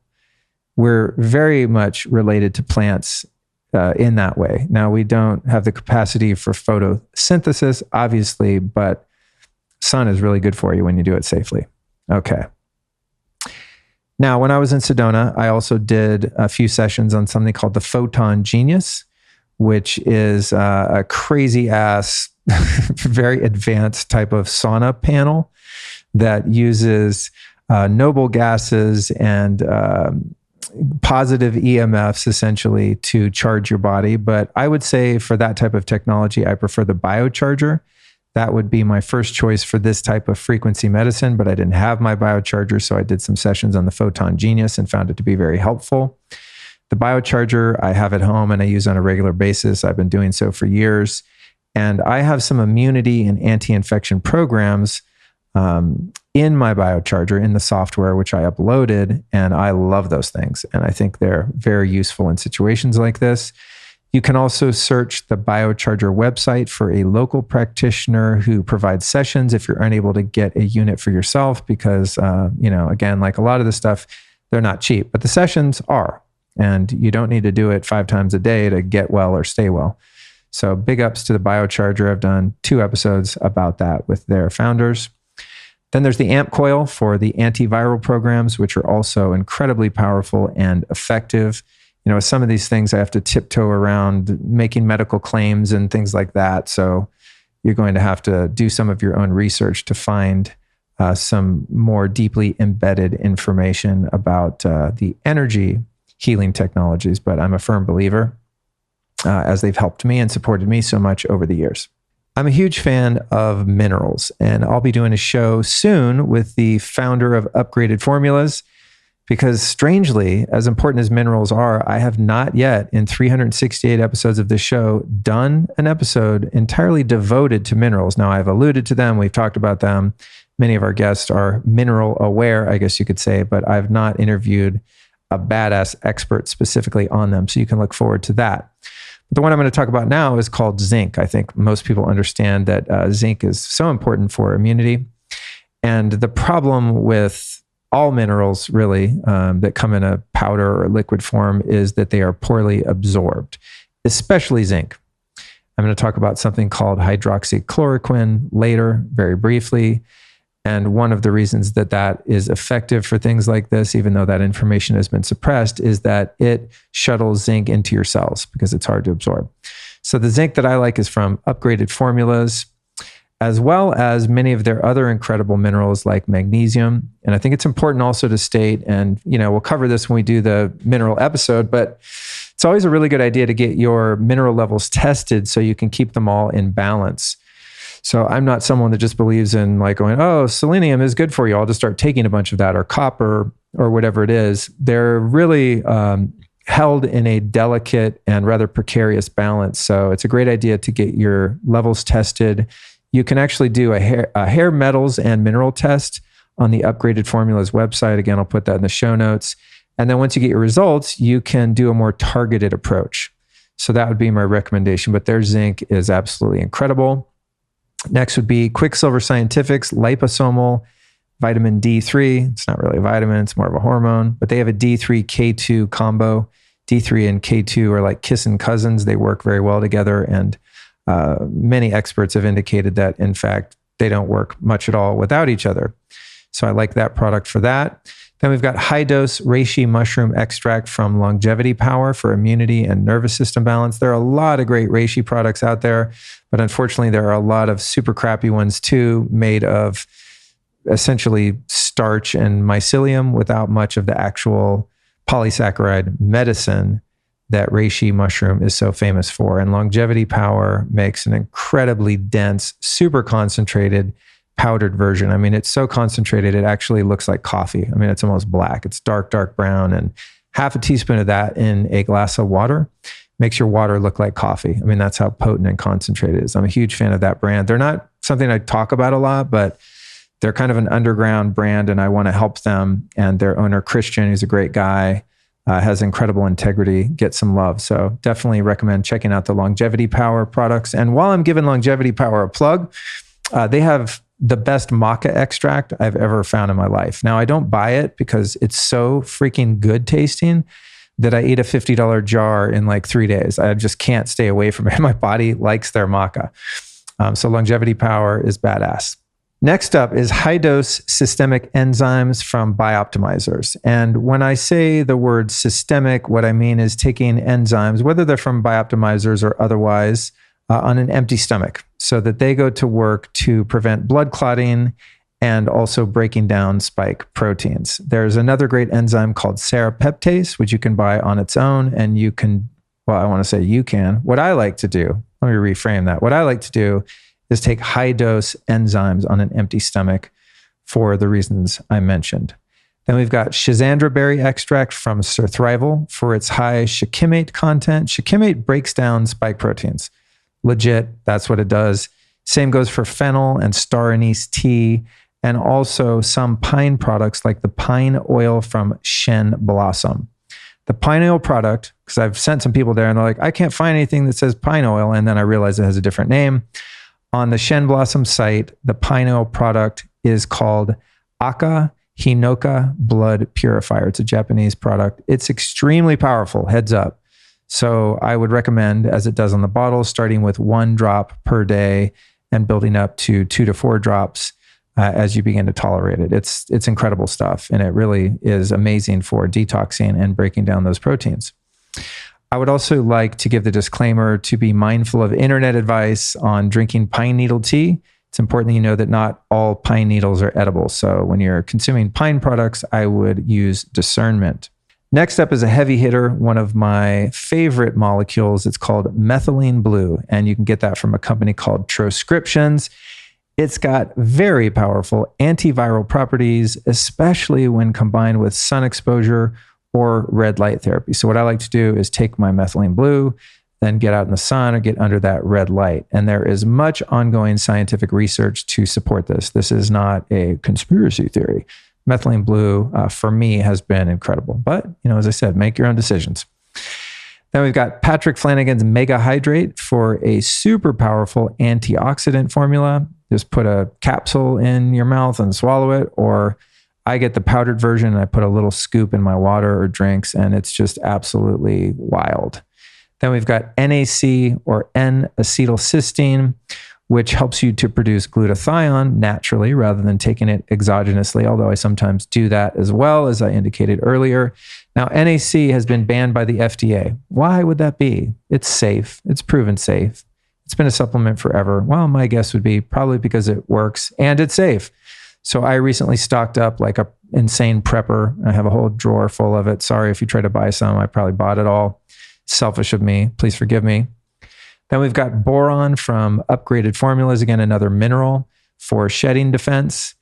We're very much related to plants in that way. Now, we don't have the capacity for photosynthesis, obviously, but sun is really good for you when you do it safely. Okay. Now, when I was in Sedona, I also did a few sessions on something called the Photon Genius, which is a crazy ass, very advanced type of sauna panel that uses noble gases and positive EMFs essentially to charge your body. But I would say for that type of technology, I prefer the biocharger. That would be my first choice for this type of frequency medicine, but I didn't have my biocharger, so I did some sessions on the Photon Genius and found it to be very helpful. The biocharger I have at home and I use on a regular basis. I've been doing so for years. And I have some immunity and anti-infection programs in my biocharger, in the software, which I uploaded. And I love those things. And I think they're very useful in situations like this. You can also search the biocharger website for a local practitioner who provides sessions if you're unable to get a unit for yourself, because, again, like a lot of this stuff, they're not cheap, but the sessions are. And you don't need to do it 5 times a day to get well or stay well. So big ups to the biocharger. I've done 2 episodes about that with their founders. Then there's the AMP coil for the antiviral programs, which are also incredibly powerful and effective. Some of these things I have to tiptoe around making medical claims and things like that. So you're going to have to do some of your own research to find some more deeply embedded information about the energy healing technologies, but I'm a firm believer as they've helped me and supported me so much over the years. I'm a huge fan of minerals, and I'll be doing a show soon with the founder of Upgraded Formulas, because strangely, as important as minerals are, I have not yet, in 368 episodes of this show, done an episode entirely devoted to minerals. Now, I've alluded to them. We've talked about them. Many of our guests are mineral aware, I guess you could say, but I've not interviewed a badass expert specifically on them. So you can look forward to that. But the one I'm going to talk about now is called zinc. I think most people understand that zinc is so important for immunity. And the problem with all minerals really that come in a powder or liquid form is that they are poorly absorbed, especially zinc. I'm going to talk about something called hydroxychloroquine later, very briefly. And one of the reasons that that is effective for things like this, even though that information has been suppressed, is that it shuttles zinc into your cells because it's hard to absorb. So the zinc that I like is from Upgraded Formulas, as well as many of their other incredible minerals like magnesium. And I think it's important also to state, and we'll cover this when we do the mineral episode, but it's always a really good idea to get your mineral levels tested so you can keep them all in balance. So I'm not someone that just believes in like going, oh, selenium is good for you, I'll just start taking a bunch of that, or copper, or whatever it is. They're really held in a delicate and rather precarious balance. So it's a great idea to get your levels tested. You can actually do a hair metals and mineral test on the Upgraded Formulas website. Again, I'll put that in the show notes. And then once you get your results, you can do a more targeted approach. So that would be my recommendation. But their zinc is absolutely incredible. Next would be Quicksilver Scientific's Liposomal Vitamin D3. It's not really a vitamin, it's more of a hormone, but they have a D3K2 combo. D3 and K2 are like kissing cousins. They work very well together. And many experts have indicated that, in fact, they don't work much at all without each other. So I like that product for that. Then we've got high-dose reishi mushroom extract from Longevity Power for immunity and nervous system balance. There are a lot of great reishi products out there, but unfortunately there are a lot of super crappy ones too, made of essentially starch and mycelium without much of the actual polysaccharide medicine that reishi mushroom is so famous for. And Longevity Power makes an incredibly dense, super concentrated powdered version. I mean, it's so concentrated, it actually looks like coffee. I mean, it's almost black. It's dark, dark brown. And half a teaspoon of that in a glass of water makes your water look like coffee. I mean, that's how potent and concentrated it is. I'm a huge fan of that brand. They're not something I talk about a lot, but they're kind of an underground brand and I want to help them. And their owner, Christian, who's a great guy, has incredible integrity, get some love. So definitely recommend checking out the Longevity Power products. And while I'm giving Longevity Power a plug, they have the best maca extract I've ever found in my life. Now, I don't buy it because it's so freaking good tasting that I eat a $50 jar in like 3 days. I just can't stay away from it. My body likes their maca. So Longevity Power is badass. Next up is high-dose systemic enzymes from Bioptimizers. And when I say the word systemic, what I mean is taking enzymes, whether they're from Bioptimizers or otherwise, on an empty stomach, so that they go to work to prevent blood clotting and also breaking down spike proteins. There's another great enzyme called Serrapeptase, which you can buy on its own. And you can, well, I want to say you can. What I like to do, let me reframe that. What I like to do is take high-dose enzymes on an empty stomach for the reasons I mentioned. Then we've got Schizandra berry extract from Surthrival for its high shikimate content. Shikimate breaks down spike proteins. Legit, that's what it does. Same goes for fennel and star anise tea, and also some pine products like the pine oil from Shen Blossom. The pine oil product, because I've sent some people there and they're like, I can't find anything that says pine oil. And then I realized it has a different name. On the Shen Blossom site, the pine oil product is called Aka Hinoka Blood Purifier. It's a Japanese product. It's extremely powerful, heads up. So I would recommend, as it does on the bottle, starting with 1 drop per day and building up to 2 to 4 drops as you begin to tolerate it. It's incredible stuff, and it really is amazing for detoxing and breaking down those proteins. I would also like to give the disclaimer to be mindful of internet advice on drinking pine needle tea. It's important that you know that not all pine needles are edible. So when you're consuming pine products, I would use discernment. Next up is a heavy hitter, one of my favorite molecules. It's called Methylene Blue, and you can get that from a company called Transcriptions. It's got very powerful antiviral properties, especially when combined with sun exposure or red light therapy. So what I like to do is take my Methylene Blue, then get out in the sun or get under that red light. And there is much ongoing scientific research to support this. This is not a conspiracy theory. Methylene Blue, for me, has been incredible. But, as I said, make your own decisions. Then we've got Patrick Flanagan's Mega Hydrate for a super powerful antioxidant formula. Just put a capsule in your mouth and swallow it, or I get the powdered version and I put a little scoop in my water or drinks, and it's just absolutely wild. Then we've got NAC or N-acetylcysteine, which helps you to produce glutathione naturally rather than taking it exogenously, although I sometimes do that as well, as I indicated earlier. Now, NAC has been banned by the FDA. Why would that be? It's safe. It's proven safe. It's been a supplement forever. Well, my guess would be probably because it works and it's safe. So I recently stocked up like a insane prepper. I have a whole drawer full of it. Sorry if you try to buy some. I probably bought it all. Selfish of me. Please forgive me. Then we've got boron from Upgraded Formulas, again, another mineral for shedding defense.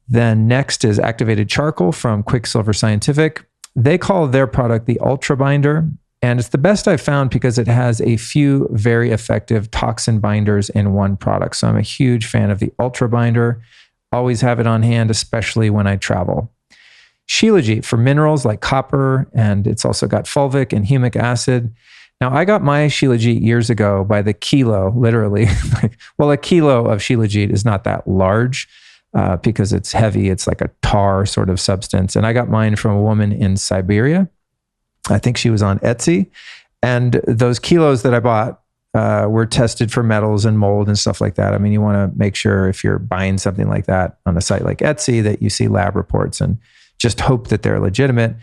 Then next is activated charcoal from Quicksilver Scientific. They call their product the Ultra Binder, and it's the best I've found because it has a few very effective toxin binders in one product. So I'm a huge fan of the Ultra Binder. Always have it on hand, especially when I travel. Shilajit for minerals like copper, and it's also got fulvic and humic acid. Now, I got my Shilajit years ago by the kilo, literally. Well, a kilo of Shilajit is not that large because it's heavy. It's like a tar sort of substance. And I got mine from a woman in Siberia. I think she was on Etsy. And those kilos that I bought were tested for metals and mold and stuff like that. I mean, you want to make sure if you're buying something like that on a site like Etsy that you see lab reports and just hope that they're legitimate.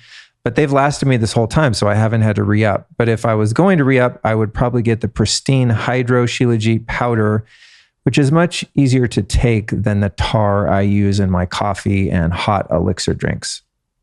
But they've lasted me this whole time, so I haven't had to re-up. But if I was going to re-up, I would probably get the pristine hydro Shilajit powder, which is much easier to take than the tar I use in my coffee and hot elixir drinks.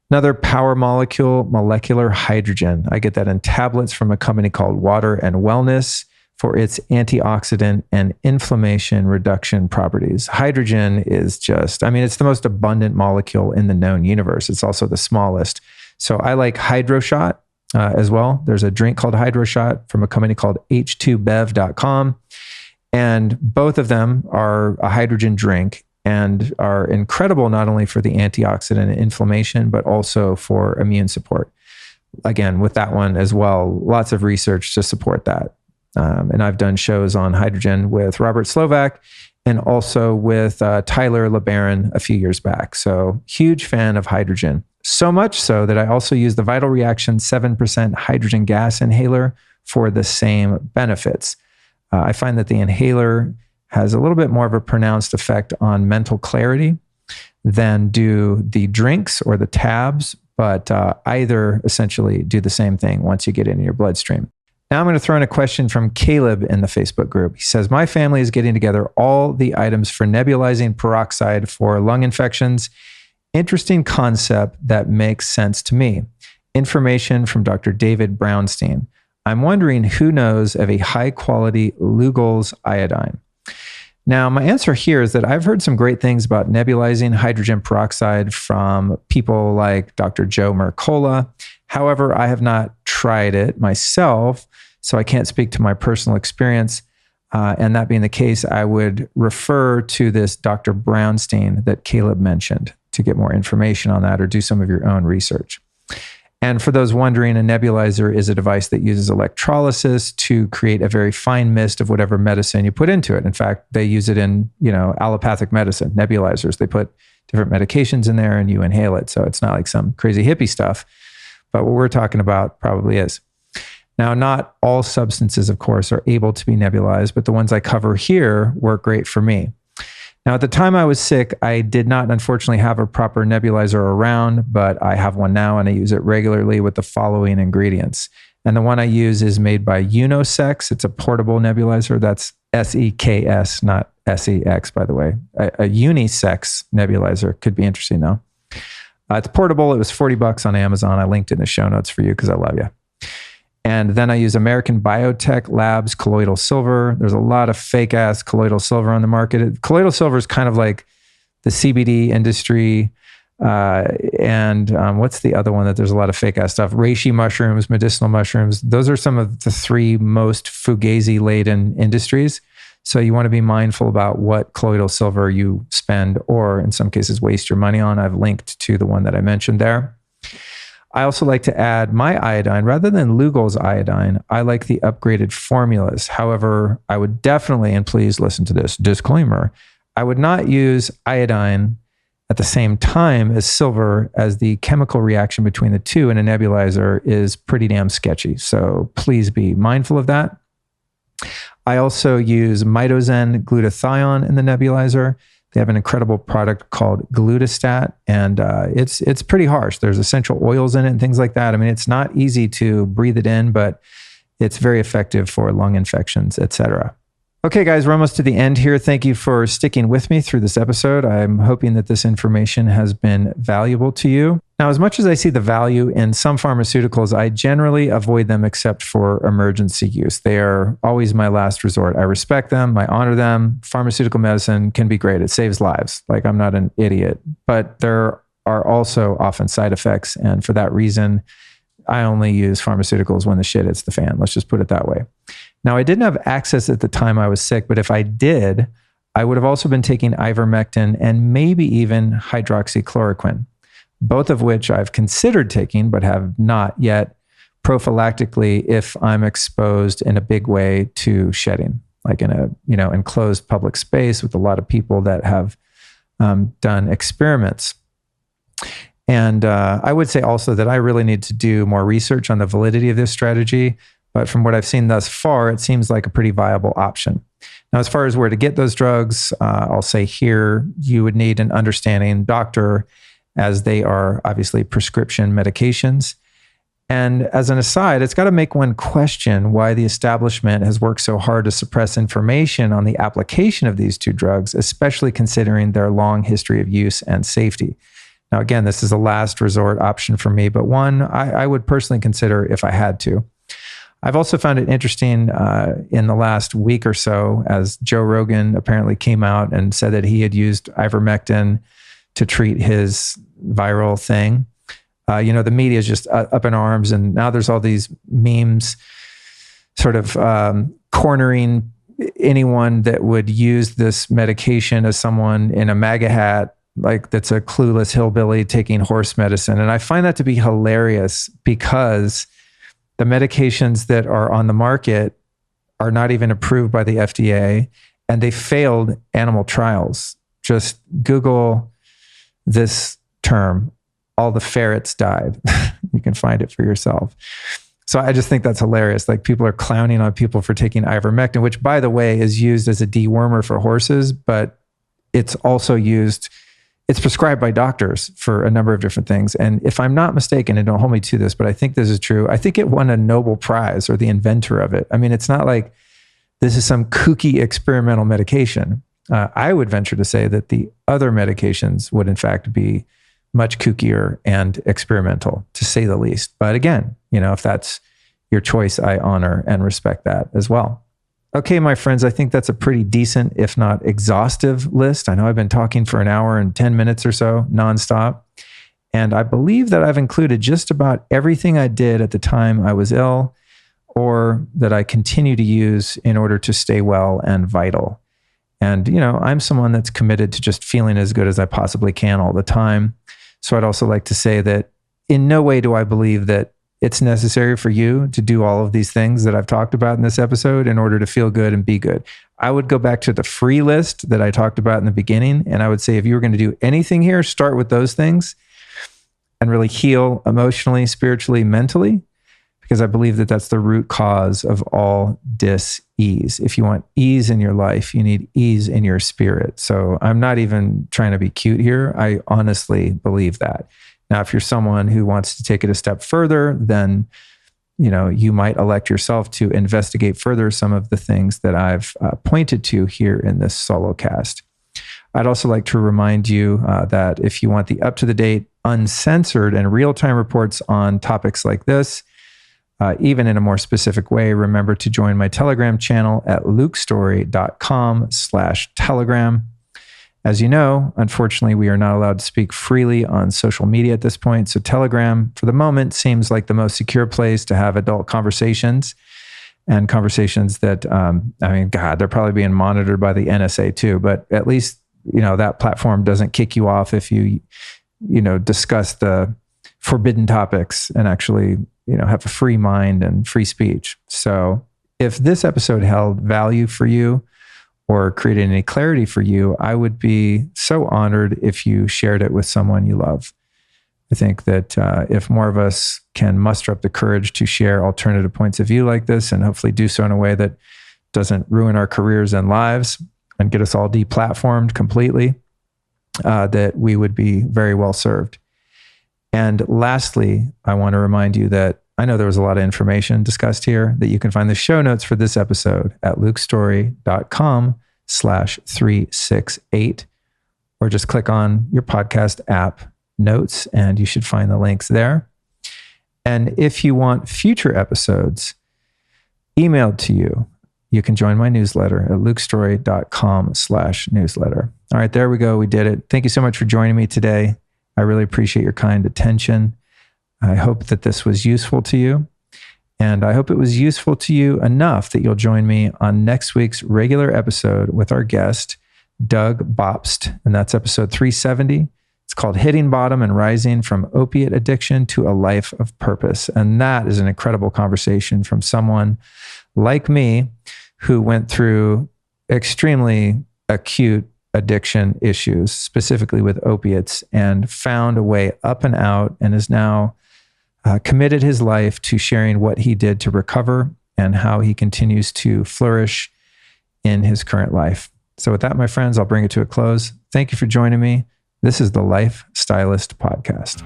Another power molecule, molecular hydrogen. I get that in tablets from a company called Water and Wellness for its antioxidant and inflammation reduction properties. Hydrogen is just, it's the most abundant molecule in the known universe. It's also the smallest. So I like HydroShot as well. There's a drink called HydroShot from a company called h2bev.com. And both of them are a hydrogen drink and are incredible not only for the antioxidant and inflammation, but also for immune support. Again, with that one as well, lots of research to support that. And I've done shows on hydrogen with Robert Slovak and also with Tyler LeBaron a few years back. So huge fan of hydrogen. So much so that I also use the Vital Reaction 7% hydrogen gas inhaler for the same benefits. I find that the inhaler has a little bit more of a pronounced effect on mental clarity than do the drinks or the tabs, but either essentially do the same thing once you get into your bloodstream. Now I'm going to throw in a question from Caleb in the Facebook group. He says, my family is getting together all the items for nebulizing peroxide for lung infections. Interesting concept that makes sense to me. Information from Dr. David Brownstein. I'm wondering who knows of a high-quality Lugol's iodine. Now, my answer here is that I've heard some great things about nebulizing hydrogen peroxide from people like Dr. Joe Mercola. However, I have not tried it myself, so I can't speak to my personal experience. And that being the case, I would refer to this Dr. Brownstein that Caleb mentioned to get more information on that or do some of your own research. And for those wondering, a nebulizer is a device that uses electrolysis to create a very fine mist of whatever medicine you put into it. In fact, they use it in, allopathic medicine, nebulizers. They put different medications in there and you inhale it. So it's not like some crazy hippie stuff, but what we're talking about probably is. Now, not all substances, of course, are able to be nebulized, but the ones I cover here work great for me. Now, at the time I was sick, I did not, unfortunately, have a proper nebulizer around, but I have one now and I use it regularly with the following ingredients. And the one I use is made by Unisex. It's a portable nebulizer. That's SEKS, not SEX, by the way. A unisex nebulizer could be interesting, though. It's portable. It was $40 on Amazon. I linked it in the show notes for you because I love you. And then I use American Biotech Labs colloidal silver. There's a lot of fake ass colloidal silver on the market. Colloidal silver is kind of like the CBD industry. And what's the other one that there's a lot of fake ass stuff? Reishi mushrooms, medicinal mushrooms. Those are some of the three most fugazi laden industries. So you want to be mindful about what colloidal silver you spend or in some cases waste your money on. I've linked to the one that I mentioned there. I also like to add my iodine. Rather than Lugol's iodine, I like the upgraded formulas. However, I would definitely, and please listen to this disclaimer, I would not use iodine at the same time as silver, as the chemical reaction between the two in a nebulizer is pretty damn sketchy. So please be mindful of that. I also use mitozen glutathione in the nebulizer. They have an incredible product called Glutastat, and it's pretty harsh. There's essential oils in it and things like that. I mean, it's not easy to breathe it in, but it's very effective for lung infections, etc. Okay, guys, we're almost to the end here. Thank you for sticking with me through this episode. I'm hoping that this information has been valuable to you. Now, as much as I see the value in some pharmaceuticals, I generally avoid them except for emergency use. They are always my last resort. I respect them. I honor them. Pharmaceutical medicine can be great. It saves lives. Like, I'm not an idiot. But there are also often side effects. And for that reason, I only use pharmaceuticals when the shit hits the fan. Let's just put it that way. Now, I didn't have access at the time I was sick, but if I did, I would have also been taking ivermectin and maybe even hydroxychloroquine, both of which I've considered taking, but have not yet prophylactically if I'm exposed in a big way to shedding, like in a enclosed public space with a lot of people that have done experiments. And I would say also that I really need to do more research on the validity of this strategy. But from what I've seen thus far, it seems like a pretty viable option. Now, as far as where to get those drugs, I'll say here, you would need an understanding doctor, as they are obviously prescription medications. And as an aside, it's got to make one question why the establishment has worked so hard to suppress information on the application of these two drugs, especially considering their long history of use and safety. Now, again, this is a last resort option for me, but one I would personally consider if I had to. I've also found it interesting in the last week or so, as Joe Rogan apparently came out and said that he had used ivermectin to treat his viral thing. The media is just up in arms, and now there's all these memes sort of cornering anyone that would use this medication as someone in a MAGA hat, like that's a clueless hillbilly taking horse medicine. And I find that to be hilarious because the medications that are on the market are not even approved by the FDA, and they failed animal trials. Just Google this term, all the ferrets died. You can find it for yourself. So I just think that's hilarious. Like, people are clowning on people for taking ivermectin, which, by the way, is used as a dewormer for horses, but it's also used, it's prescribed by doctors for a number of different things. And if I'm not mistaken, and don't hold me to this, but I think this is true, I think it won a Nobel Prize, or the inventor of it. I mean, it's not like this is some kooky experimental medication. I would venture to say that the other medications would in fact be much kookier and experimental, to say the least. But again, if that's your choice, I honor and respect that as well. Okay, my friends, I think that's a pretty decent, if not exhaustive list. I know I've been talking for an hour and 10 minutes or so nonstop. And I believe that I've included just about everything I did at the time I was ill, or that I continue to use in order to stay well and vital. And, I'm someone that's committed to just feeling as good as I possibly can all the time. So I'd also like to say that in no way do I believe that it's necessary for you to do all of these things that I've talked about in this episode in order to feel good and be good. I would go back to the free list that I talked about in the beginning. And I would say, if you were going to do anything here, start with those things and really heal emotionally, spiritually, mentally, because I believe that that's the root cause of all dis-ease. If you want ease in your life, you need ease in your spirit. So I'm not even trying to be cute here. I honestly believe that. Now, if you're someone who wants to take it a step further, then you might elect yourself to investigate further some of the things that I've pointed to here in this solo cast. I'd also like to remind you that if you want the up-to-the-date, uncensored, and real-time reports on topics like this, even in a more specific way, remember to join my Telegram channel at lukestorey.com/Telegram. As you know, unfortunately, we are not allowed to speak freely on social media at this point. So Telegram, for the moment, seems like the most secure place to have adult conversations, and conversations that, they're probably being monitored by the NSA too. But at least, that platform doesn't kick you off if you discuss the forbidden topics and actually, have a free mind and free speech. So if this episode held value for you, or created any clarity for you, I would be so honored if you shared it with someone you love. I think that if more of us can muster up the courage to share alternative points of view like this, and hopefully do so in a way that doesn't ruin our careers and lives and get us all deplatformed completely, that we would be very well served. And lastly, I want to remind you that I know there was a lot of information discussed here, that you can find the show notes for this episode at lukestorey.com/368, or just click on your podcast app notes and you should find the links there. And if you want future episodes emailed to you, you can join my newsletter at lukestorey.com/newsletter. All right, there we go. We did it. Thank you so much for joining me today. I really appreciate your kind attention. I hope that this was useful to you. And I hope it was useful to you enough that you'll join me on next week's regular episode with our guest, Doug Bopst. And that's episode 370. It's called Hitting Bottom and Rising from Opiate Addiction to a Life of Purpose. And that is an incredible conversation from someone like me who went through extremely acute addiction issues, specifically with opiates, and found a way up and out, and is now committed his life to sharing what he did to recover and how he continues to flourish in his current life. So with that, my friends, I'll bring it to a close. Thank you for joining me. This is the Life Stylist Podcast.